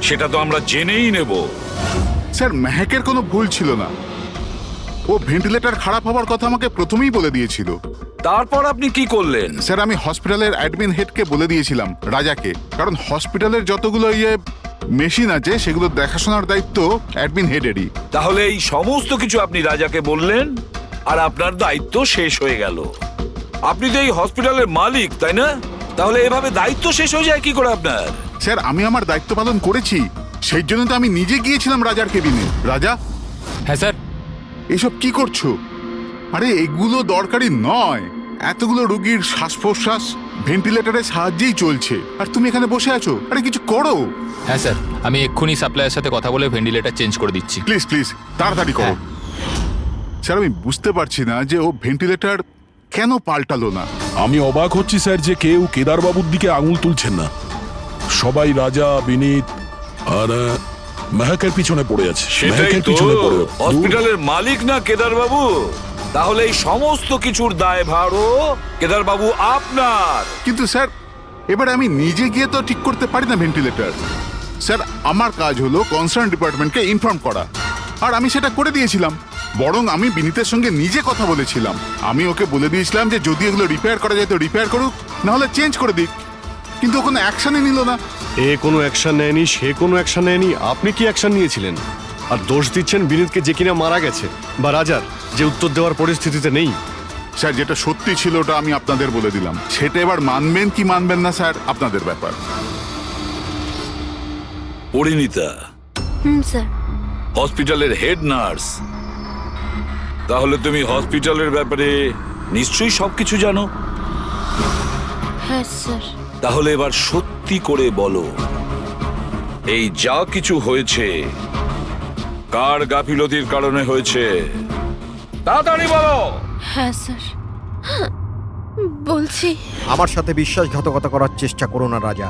সেটা তো আমরা জেনেই নেব। স্যার, মেহেকের কোনো ভুল ছিল না, ও ভেন্টিলেটর খারাপ হওয়ার কথা আমাকে প্রথমেই বলে দিয়েছিল। তারপর আপনি কি করলেন? স্যার, আমি হসপিটালের অ্যাডমিন হেডকে বলে দিয়েছিলাম, রাজাকে, কারণ হসপিটালের যতগুলো মেশিন আছে, সেগুলো দেখাশোনার দায়িত্ব অ্যাডমিন হেডেরই। তাহলে এই সমস্ত কিছু আপনি রাজাকে বললেন আর আপনার দায়িত্ব শেষ হয়ে গেল। আপনি তো এই হসপিটালের মালিক, তাই না? তাহলে এভাবে দায়িত্ব শেষ হয়ে যায় কি করে আপনার? স্যার, আমি আমার দায়িত্ব পালন করেছি, সেই জন্য তো আমি নিজে গিয়েছিলাম রাজার কেবিনে। রাজা। হ্যাঁ স্যার। এসব কি করছো? আরে এগুলো দরকারি নয়। এতগুলো রোগীর শ্বাস প্রশ্বাস ভেন্টিলেটরের সাহায্যেই চলছে, আর তুমি এখানে বসে আছো। আরে কিছু করো। হ্যাঁ স্যার, আমি এক্ষুনি সাপ্লাইয়ের সাথে কথা বলে ভেন্টিলেটর চেঞ্জ করে দিচ্ছি। প্লিজ প্লিজ তাড়াতাড়ি করো। স্যার, আমি বুঝতে পারছি না যে ও ভেন্টিলেটর কেন পাল্টালো না। আমি অবাক হচ্ছি স্যার যে কেউ কেদারবাবুর দিকে আঙুল তুলছেন না। সবাই রাজা, বিনীত আর মেহকের পিছনে পড়ে আছে। সেটাই মেহকের তো, পিছনে পড়ে হসপিটালের মালিক না কেদার বাবু? তাহলে এই সমস্ত কিছুর দায়ভারও কেদার বাবু আপনার। কিন্তু স্যার, এবারে আমি নিজে গিয়ে তো ঠিক করতে পারি না ভেন্টিলেটর। স্যার, আমার কাজ হলো কনসার্ন ডিপার্টমেন্টকে ইনফর্ম করা, আর আমি সেটা করে দিয়েছিলাম। বরং আমি বিনীতের সঙ্গে নিজে কথা বলেছিলাম। আমি ওকে বলে দিয়েছিলাম যে যদি এগুলো রিপেয়ার করা যায় তো রিপেয়ার করুক, না হলে চেঞ্জ করে দিক। কিন্তু ও কোনো অ্যাকশনই নিল না। এ কোনো অ্যাকশন নেয়নি, সে কোনো অ্যাকশন নেয়নি। আপনি কি অ্যাকশন নিয়েছিলেন? আর দোষ দিচ্ছেন বিনীতকে, যে কিনা মারা গেছে, বা রাজার, যে উত্তর দেওয়ার পরিস্থিতিতে নেই। স্যার, যেটা সত্যি ছিল ওটা আমি আপনাদের বলে দিলাম। সেটা এবার মানবেন কি মানবেন না স্যার, আপনাদের ব্যাপার। পরিণীতা স্যার। হসপিটালের হেড নার্স, তাহলে তুমি হসপিটালের ব্যাপারে নিশ্চয়ই সবকিছু জানো। হ্যাঁ স্যার। তাহলে এবার সত্যি করে বলো, এই যা কিছু হয়েছে কার গাফিলতির কারণে হয়েছে? তাড়াতাড়ি বলো। হ্যাঁ স্যার, বলছি। আমার সাথে বিশ্বাসঘাতকতা করার চেষ্টা করো না রাজা।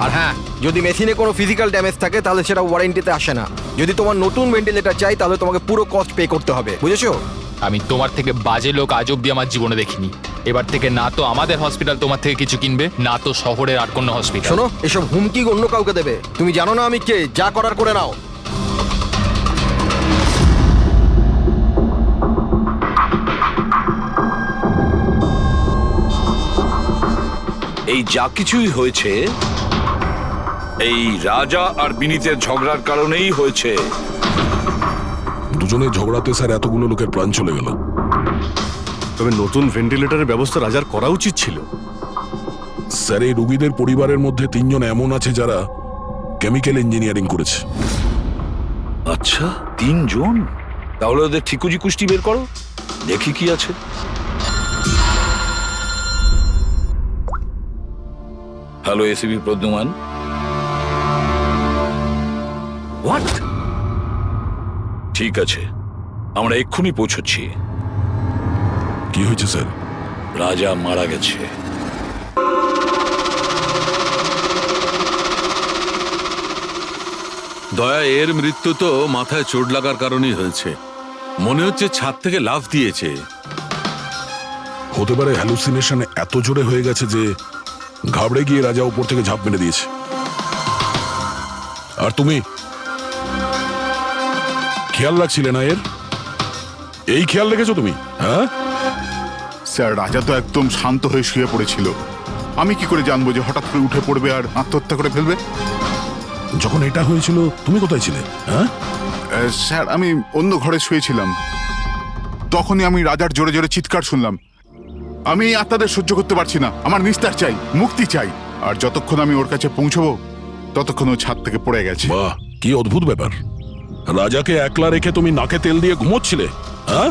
আর হ্যাঁ, যদি মেশিনে কোনো ফিজিক্যাল ড্যামেজ থাকে তাহলে সেটা ওয়ারেন্টিতে আসে না। যদি তোমার নতুন ভেন্টিলেটর চাই তাহলে তোমাকে পুরো কস্ট পে করতে হবে, বুঝেছো? আমি তোমার থেকে বাজে লোক আজ অব্দি আমার জীবনে দেখিনি। এবার থেকে না তো আমাদের হসপিটাল তোমার থেকে কিছু কিনবে, না তো শহরের আর কোনো হসপিটাল। শোনো, এসব হুমকি অন্য কাউকে দেবে। তুমি জানো না আমি কে, যা করার করে নাও। এই যা কিছুই হয়েছে এই রাজা আর বিনীতের ঝগড়ার কারণেই হয়েছে। দুজনের ঝগড়াতে স্যার এতগুলো লোকের প্রাণ চলে গেল। তবে নতুন ভেন্টিলেটরের ব্যবস্থা রাজার করা উচিত ছিল। স্যার, এই রোগীদের পরিবারের মধ্যে 3 জন এমন আছে যারা কেমিক্যাল ইঞ্জিনিয়ারিং করেছে। আচ্ছা, 3 জন? তাহলে ওদের ঠিকুজি কুষ্টি বের করো, দেখি কি আছে। Hello ACP Pradyuman. হোয়াট? ঠিক আছে, আমরা এক্ষুনি পৌঁছচ্ছি। কি হয়েছে স্যার? রাজা মারা গেছে। দয়া, এর মৃত্যু তো মাথায় চোট লাগার কারণেই হয়েছে। মনে হচ্ছে ছাদ থেকে লাফ দিয়েছে। হতে পারে হ্যালুসিনেশন এত জোরে হয়ে গেছে যে ঘাবড়ে গিয়ে রাজা উপর থেকে ঝাঁপ মেরে দিয়েছে। আর তুমি খেয়াল রাখছিলে না এর? এই খেয়াল রেখেছো তুমি? হ্যাঁ স্যার, রাজা তো একদম শান্ত হয়ে শুয়ে পড়েছিল। আমি কি করে জানবো যে হঠাৎ করে উঠে পড়বে আর আত্মহত্যা করে ফেলবে? যখন এটা হয়েছিল তুমি কোথায় ছিলে? হ্যাঁ স্যার, আমি অন্য ঘরে শুয়েছিলাম। তখনই আমি রাজার জোরে জোরে চিৎকার শুনলাম। আমি আত্মাদের সহ্য করতে পারছি না, আমার নিস্তার চাই, মুক্তি চাই। আর যতক্ষণ আমি ওর কাছে পৌঁছবো ততক্ষণ ও ছাদ থেকে পড়ে গেছে। বাহ, কি অদ্ভুত ব্যাপার। রাজাকে একলা রেখে তুমি নাকে তেল দিয়ে ঘুমোচ্ছিলে? হ্যাঁ,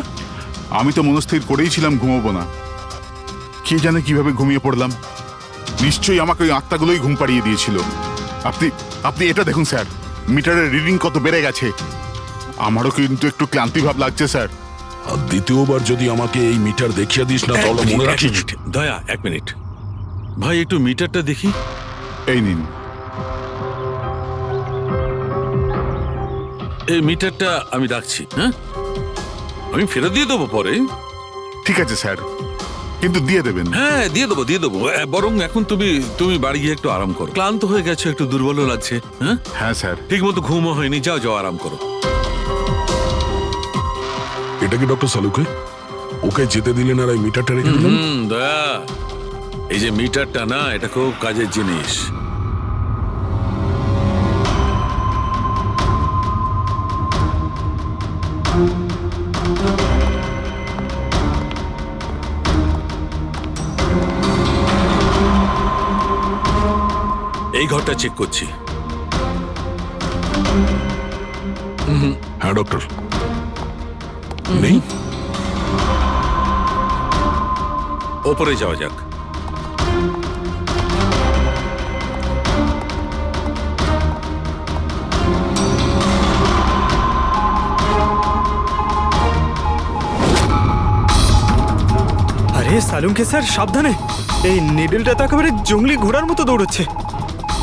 আমি তো মনস্থির করেই ছিলাম ঘুমোবো না। কে জানে কিভাবে ঘুমিয়ে পড়লাম। নিশ্চয়ই আমাকে ওই আত্মাগুলোই ঘুম পাড়িয়ে দিয়েছিল। আপনি এটা দেখুন স্যার, মিটারের রিডিং কত বেড়ে গেছে। আমারও কিন্তু একটু ক্লান্তি ভাব লাগছে স্যার। আর দ্বিতীয়বার যদি আমাকে এই মিটার দেখিয়ে দিস না তাহলে মনে রাখিস। দয়া, 1 মিনিট ভাই, একটু মিটারটা দেখি। এই নিন। এই মিটারটা আমি রাখছি। হ্যাঁ, আমি ফেরত দিয়ে দেবো পরে। ঠিক আছে স্যার, কিন্তু দিয়ে দেবেন? হ্যাঁ, দিয়ে দেবো। বরং এখন তুমি বাড়ি গিয়ে একটু আরাম করো। ক্লান্ত হয়ে গেছো, একটু দুর্বলও লাগছে। হ্যাঁ হ্যাঁ স্যার। ঠিক মতো ঘুমও হয়নি। যাও আরাম করো। এটা কি ডক্টর সালুকে? ওকে যেতে দিলেন আর এই মিটারটা রেখে দিলেন? দয়া, এই যে মিটারটা না, এটা খুব কাজের জিনিস। এই ঘরটা চেক করছি। হ্যাঁ ডক্টর, নেই। ওপরে যাওয়া যাক। আরে সালুঙ্কে স্যার, সাবধানে, এই নিডলটা তো একেবারে জঙ্গলি ঘোড়ার মতো দৌড়চ্ছে।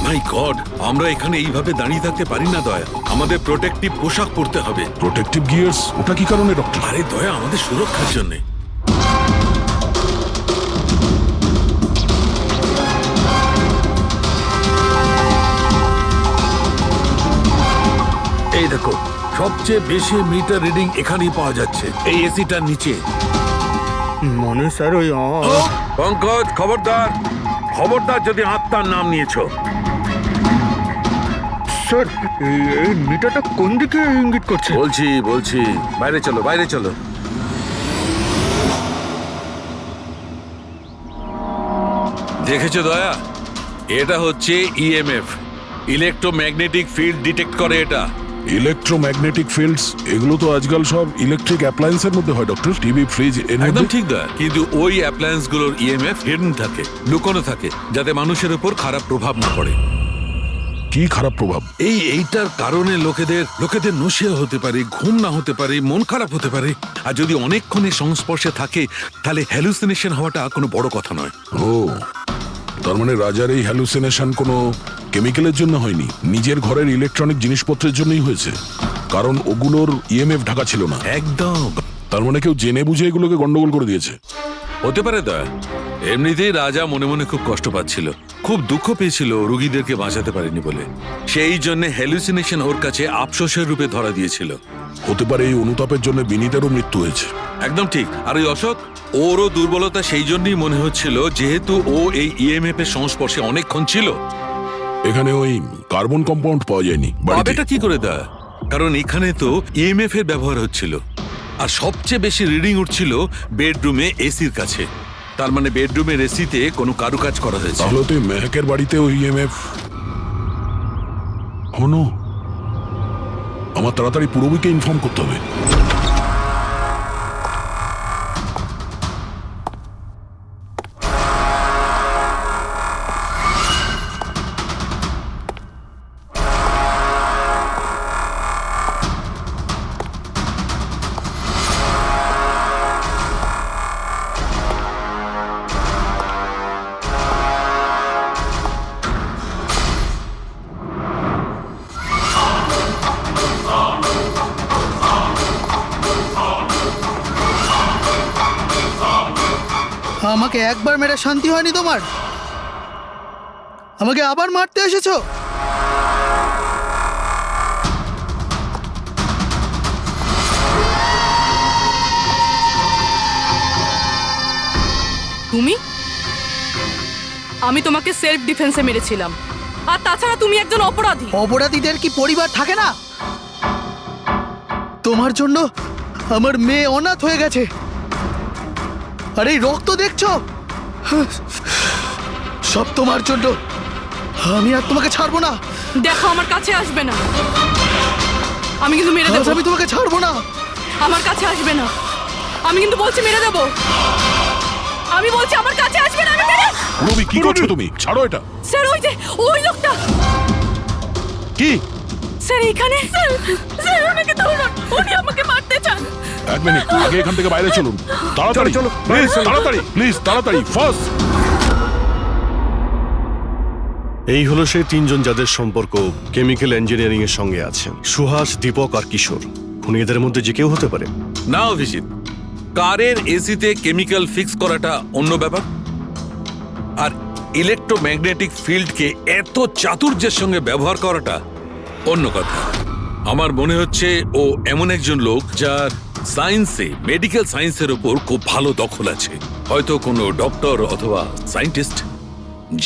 মাই গড, আমরা এখানে এইভাবে দাঁড়িয়ে থাকতে পারি না দয়া, আমাদের প্রোটেক্টিভ পোশাক পরতে হবে। প্রোটেক্টিভ গিয়ার্স, ওটা কি কারণে ডক্টর? আরে দয়া, আমাদের সুরক্ষার জন্য। এই দেখো, সবচেয়ে বেশি মিটার রিডিং এখানেই পাওয়া যাচ্ছে, এই এসিটার নিচে। মনে স্যার ওই পঙ্কজ, খবরদার খবরদার যদি আত্মার নাম নিয়েছো। স্যার, এই মিটারটা কোন দিকে ইঙ্গিত করছে? বলছি বাইরে চলো, বাইরে চলো। দেখেছো দয়া, এটা হচ্ছে ইএমএফ, ইলেকট্রোম্যাগনেটিক ফিল্ড ডিটেক্ট করে এটা। ইলেকট্রোম্যাগনেটিক ফিল্ডস, এগুলো তো আজকাল সব ইলেকট্রিক অ্যাপ্লায়েন্সের মধ্যে হয় ডক্টর, টিভি, ফ্রিজ। একদম ঠিক দয়া, কিন্তু ওই অ্যাপ্লায়েন্স গুলোর ইএমএফ হিডেন থাকে, লুকোনো থাকে, যাতে মানুষের উপর খারাপ প্রভাব না পড়ে। কি খারাপ প্রভাব? এইটার কারণে লোকেদের নশিয়া হতে পারে, ঘুম না হতে পারে, মন খারাপ হতে পারে, আর যদি অনেকক্ষণে সংস্পর্শে থাকে তাহলে হ্যালুসিনেশন হওয়াটা কোনো বড় কথা নয়। ও, তার মানে রাজার এই হ্যালুসিনেশন কোনো কেমিক্যালের জন্য হয়নি, নিজের ঘরের ইলেকট্রনিক জিনিসপত্রের জন্যই হয়েছে, কারণ ওগুলোর ইএমএফ ঢাকা ছিল না। একদম। তার মানে কেউ জেনে বুঝে এগুলোকে গন্ডগোল করে দিয়েছে। হতে পারে দয়া, এমনিতেই রাজা মনে মনে খুব কষ্ট পাচ্ছিল, খুব দুঃখ পেয়েছিল রোগীদেরকে বাঁচাতে পারেনি বলে, সেই জন্য হ্যালুসিনেশন ওর কাছে আফসোসের রূপে ধরা দিয়েছিল। হতে পারে এই অনুতাপের জন্য বিনীতেরও মৃত্যু হয়েছে। একদম ঠিক। আর ওই অশোক, ওরও দুর্বলতা সেই জন্যই মনে হচ্ছিল, যেহেতু ও এই ইএমএফ এর সংস্পর্শে অনেকক্ষণ ছিল। এখানে ওই কার্বন কম্পাউন্ড পাওয়া যায়নি বাড়িতে। এটা কি করে দেয়? কারণ এখানে তো ইএমএফ এর ব্যবহার হচ্ছিল, আর সবচেয়ে বেশি রিডিং উঠছিল বেডরুমে এসির কাছে। তার মানে বেডরুমের এসিতে কোনো কারুকাজ করা হয়েছে। তাহলে তো মেহকের বাড়িতে ওই ইএমএফ হনো। আমার তাড়াতাড়ি পুরবীকে ইনফর্ম করতে হবে। আমাকে একবার মেরে শান্তি হয়নি তোমার? আমাকে আবার মারতে এসেছো? তুমি? আমি তোমাকে সেলফ ডিফেন্সে মেরেছিলাম, আর তাছাড়া তুমি একজন অপরাধী। অপরাধীদের কি পরিবার থাকে না? তোমার জন্য আমার মেয়ে অনাথ হয়ে গেছে, আর এই রক্ত দেখছো, সব তোমার জন্য। আমি আর তোমাকে ছাড়বো না। দেখো, আমার কাছে আসবে না, আমি কিন্তু মেরে দেবো। আমি তোমাকে ছাড়বো না। আমার কাছে আসবে না, আমি কিন্তু বলছি মেরে দেবো। আমি বলছি আমার কাছে আসবে না, আমি মেরে। পুরবী, কি করছো তুমি? ছাড়ো এটা। স্যার, ওই লোকটা। কি? স্যার, এখানে। স্যার, ওনাকে ধরুন, উনি আমাকে মারতে চান। এক মিনিট, আগে এখান থেকে বাইরে চলুন। তাড়াতাড়ি চলো, প্লিজ তাড়াতাড়ি, প্লিজ তাড়াতাড়ি, ফার্স্ট। এই হলো সেই তিনজন যাদের সম্পর্ক কেমিক্যাল ইঞ্জিনিয়ারিং এর সঙ্গে আছে, সুহাস, দীপক আর কিশোর। খুনি এদের মধ্যে যে কেউ হতে পারে। না অভিজিৎ, কারের এসিতে কেমিক্যাল ফিক্স করাটা অন্য ব্যাপার, আর ইলেকট্রোম্যাগনেটিক ফিল্ডকে এত চাতুর্যের সঙ্গে ব্যবহার করাটা অন্য কথা। আমার মনে হচ্ছে ও এমন একজন লোক যার সায়েন্সে, মেডিকেল সায়েন্সের উপর খুব ভালো দখল আছে, হয়তো কোনো ডক্টর অথবা সায়েন্টিস্ট।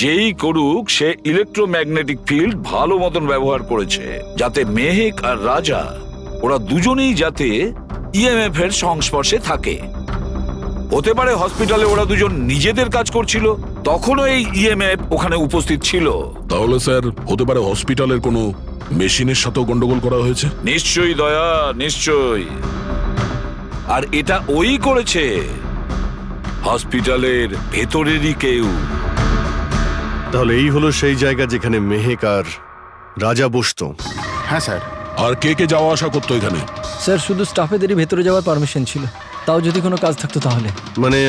যেই করুক, সে ইলেকট্রোম্যাগনেটিক ফিল্ড ভালো মতন ব্যবহার করেছে, যাতে মেহেক আর রাজা, ওরা দুজনেই যাতে ইএমএফ এর সংস্পর্শে থাকে। হতে পারে হসপিটালে ওরা দুজন নিজেদের কাজ করছিল, তখনও এই ইএমএফ ওখানে উপস্থিত ছিল। তাহলে স্যার হতে পারে হসপিটালের কোনো মেশিনের সাথেও গন্ডগোল করা হয়েছে। নিশ্চয়ই দয়া, নিশ্চয়ই। আর এটা ওই করেছে, হসপিটালের ভেতরেরই কেউ। তাহলে এই হলো সেই জায়গা যেখানে মেহেক আর রাজা বসতো। হ্যাঁ স্যার। আর কে কে যাওয়া আসা করতো এখানে? স্যার শুধু স্টাফেদেরই ভেতরে যাওয়ার পারমিশন ছিল, তাও যদি কোনো কাজ থাকতো তাহলে। মানে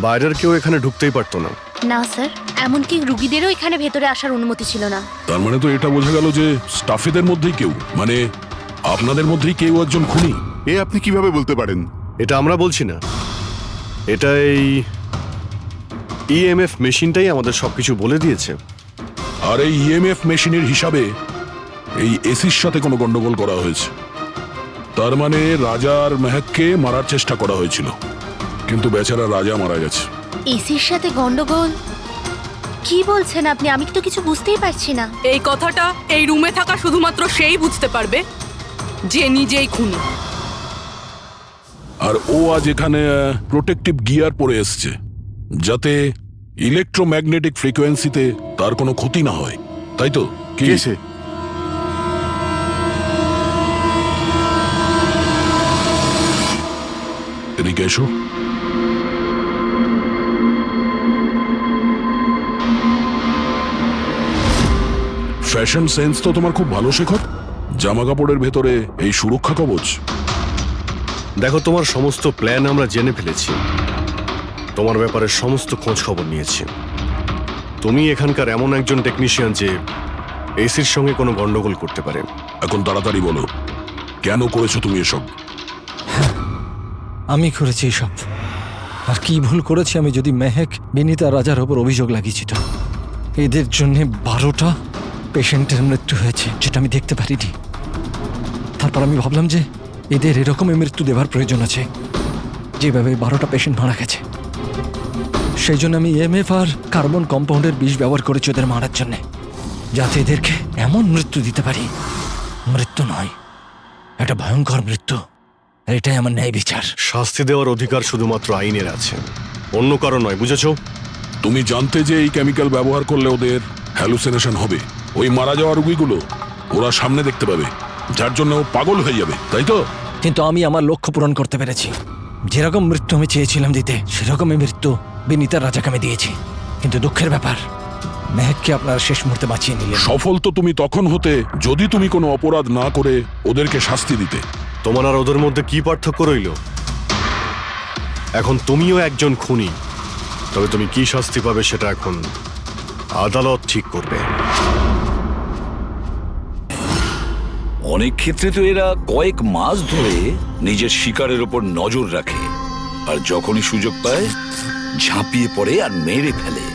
বাইরের কেউ এখানে ঢুকতেই পারতো না? না স্যার, এমনকি রুগীদেরও এখানে ভেতরে আসার অনুমতি ছিল না। তার মানে তো এটা বোঝা গেল যে স্টাফেদের মধ্যেই কেউ, মানে আপনাদের মধ্যেই কেউ একজন খুনি। এ আপনি কিভাবে বলতে পারেন? এটা আমরা বলছি না, এটা এই ইএমএফ মেশিনটাই আমাদের সবকিছু বলে দিয়েছে। আর এই ইএমএফ মেশিনের হিসাবে এই এসির সাথে কোনো গন্ডগোল করা হয়েছে। তার মানে রাজা আর মেহেককে মারার চেষ্টা করা হয়েছিল, কিন্তু বেচারা রাজা মারা গেছে। এসির সাথে গন্ডগোল? কি বলছেন আপনি? আমি তো কিছু বুঝতেই পারছি না। এই কথাটা এই রুমে থাকা শুধুমাত্র সেই বুঝতে পারবে যে নিজেই খুনি। আর ও আজ এখানে প্রোটেক্টিভ গিয়ার পরে এসছে, যাতে ইলেকট্রোম্যাগনেটিক ফ্রিকোয়েন্সিতে তার কোনো ক্ষতি না হয়, তাই তো? কি সে? এদিকে এসো। ফ্যাশন সেন্স তো তোমার খুব ভালো, শেখর। জামা কাপড়ের ভেতরে এই সুরক্ষা কবচ। দেখো, তোমার সমস্ত প্ল্যান আমরা জেনে ফেলেছি, তোমার ব্যাপারে সমস্ত খোঁজ খবর নিয়েছি। তুমি এখানকার এমন একজন টেকনিশিয়ান যে এসির সঙ্গে কোনো গন্ডগোল করতে পারে। এখন তাড়াতাড়ি বলো, কেন করেছো তুমি এসব? আমি করেছি এসব। আর কি ভুল করেছি আমি যদি মেহেক, বিনীতা, রাজার ওপর অভিযোগ লাগিয়েছি। তো এদের জন্য 12টা পেশেন্টের মৃত্যু হয়েছে, যেটা আমি দেখতে পারিনি। তারপর আমি ভাবলাম যে এদের এরকমই মৃত্যু দেবার প্রয়োজন আছে, যেভাবে 12টা পেশেন্ট মারা গেছে। সেই জন্য আমি এমএফ আর কার্বন কম্পাউন্ডের বিষ ব্যবহার করেছি ওদের মারার জন্যে, যাতে এদেরকে এমন মৃত্যু দিতে পারি, মৃত্যু নয়, একটা ভয়ঙ্কর মৃত্যু। এটাই আমার ন্যায় বিচার। শাস্তি দেওয়ার অধিকার শুধুমাত্র আইনের আছে, অন্য কারো নয়, বুঝেছো? তুমি জানতে যে এই কেমিক্যাল ব্যবহার করলে ওদের হ্যালুসিনেশন হবে, ওই মারা যাওয়া রোগীগুলো ওরা সামনে দেখতে পাবে, যার জন্য ও পাগল হয়ে যাবে, তাই তো? কিন্তু আমি আমার লক্ষ্য পূরণ করতে পেরেছি। যেরকম মৃত্যু আমি চেয়েছিলাম দিতে, সেরকমই মৃত্যু বিনীতা রাজাকে আমি দিয়েছি। কিন্তু দুঃখের ব্যাপার, মেহেককে আপনারা শেষ মুহূর্তে বাঁচিয়ে নিলেন। সফল তো তুমি তখন হতে যদি তুমি কোনো অপরাধ না করে ওদেরকে শাস্তি দিতে। তোমার আর ওদের মধ্যে কি পার্থক্য রইল? এখন তুমিও একজন খুনি, তবে তুমি কি শাস্তি পাবে সেটা এখন আদালত ঠিক করবে। অনেক ক্ষেত্রে তো এরা কয়েক মাস ধরে নিজের শিকারের ওপর নজর রাখে, আর যখনই সুযোগ পায় ঝাঁপিয়ে পড়ে আর মেরে ফেলে।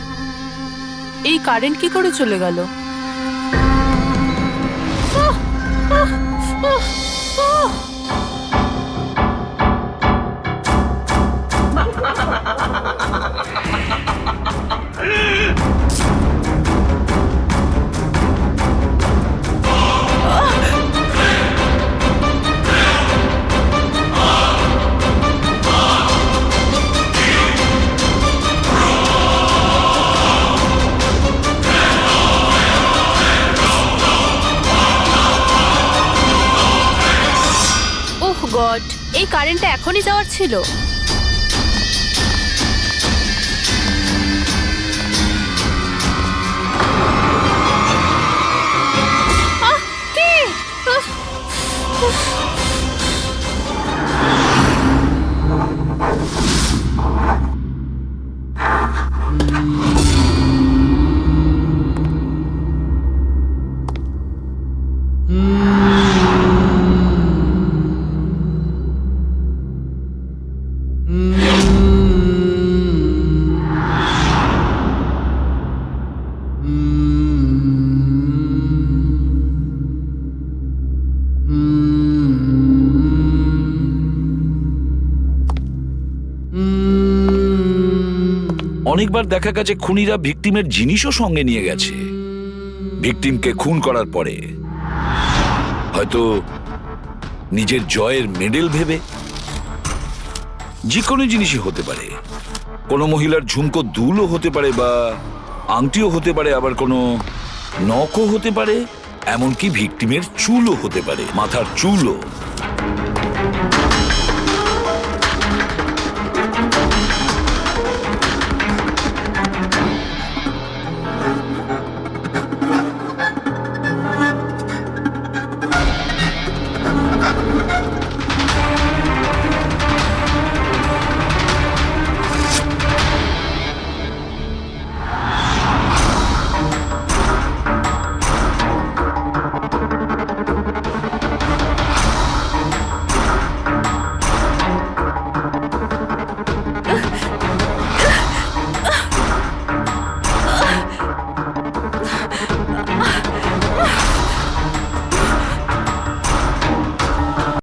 এই কারেন্ট কি করে চলে গেল? ওহ গড, এই কারেন্টটা এখনই যাওয়ার ছিল। কে? অনেকবার দেখা গেছে খুনিরা ভিকটিমের জিনিসও সঙ্গে নিয়ে গেছে। ভিকটিমকে খুন করার পরে হয়তো নিজের জয়ের মেডেল ভেবে। যে কোনো জিনিসই হতে পারে। কোনো মহিলার ঝুমকো দুলও হতে পারে, বা আংটিও হতে পারে, আবার কোনো নখও হতে পারে, এমনকি ভিকটিমের চুলও হতে পারে, মাথার চুলও।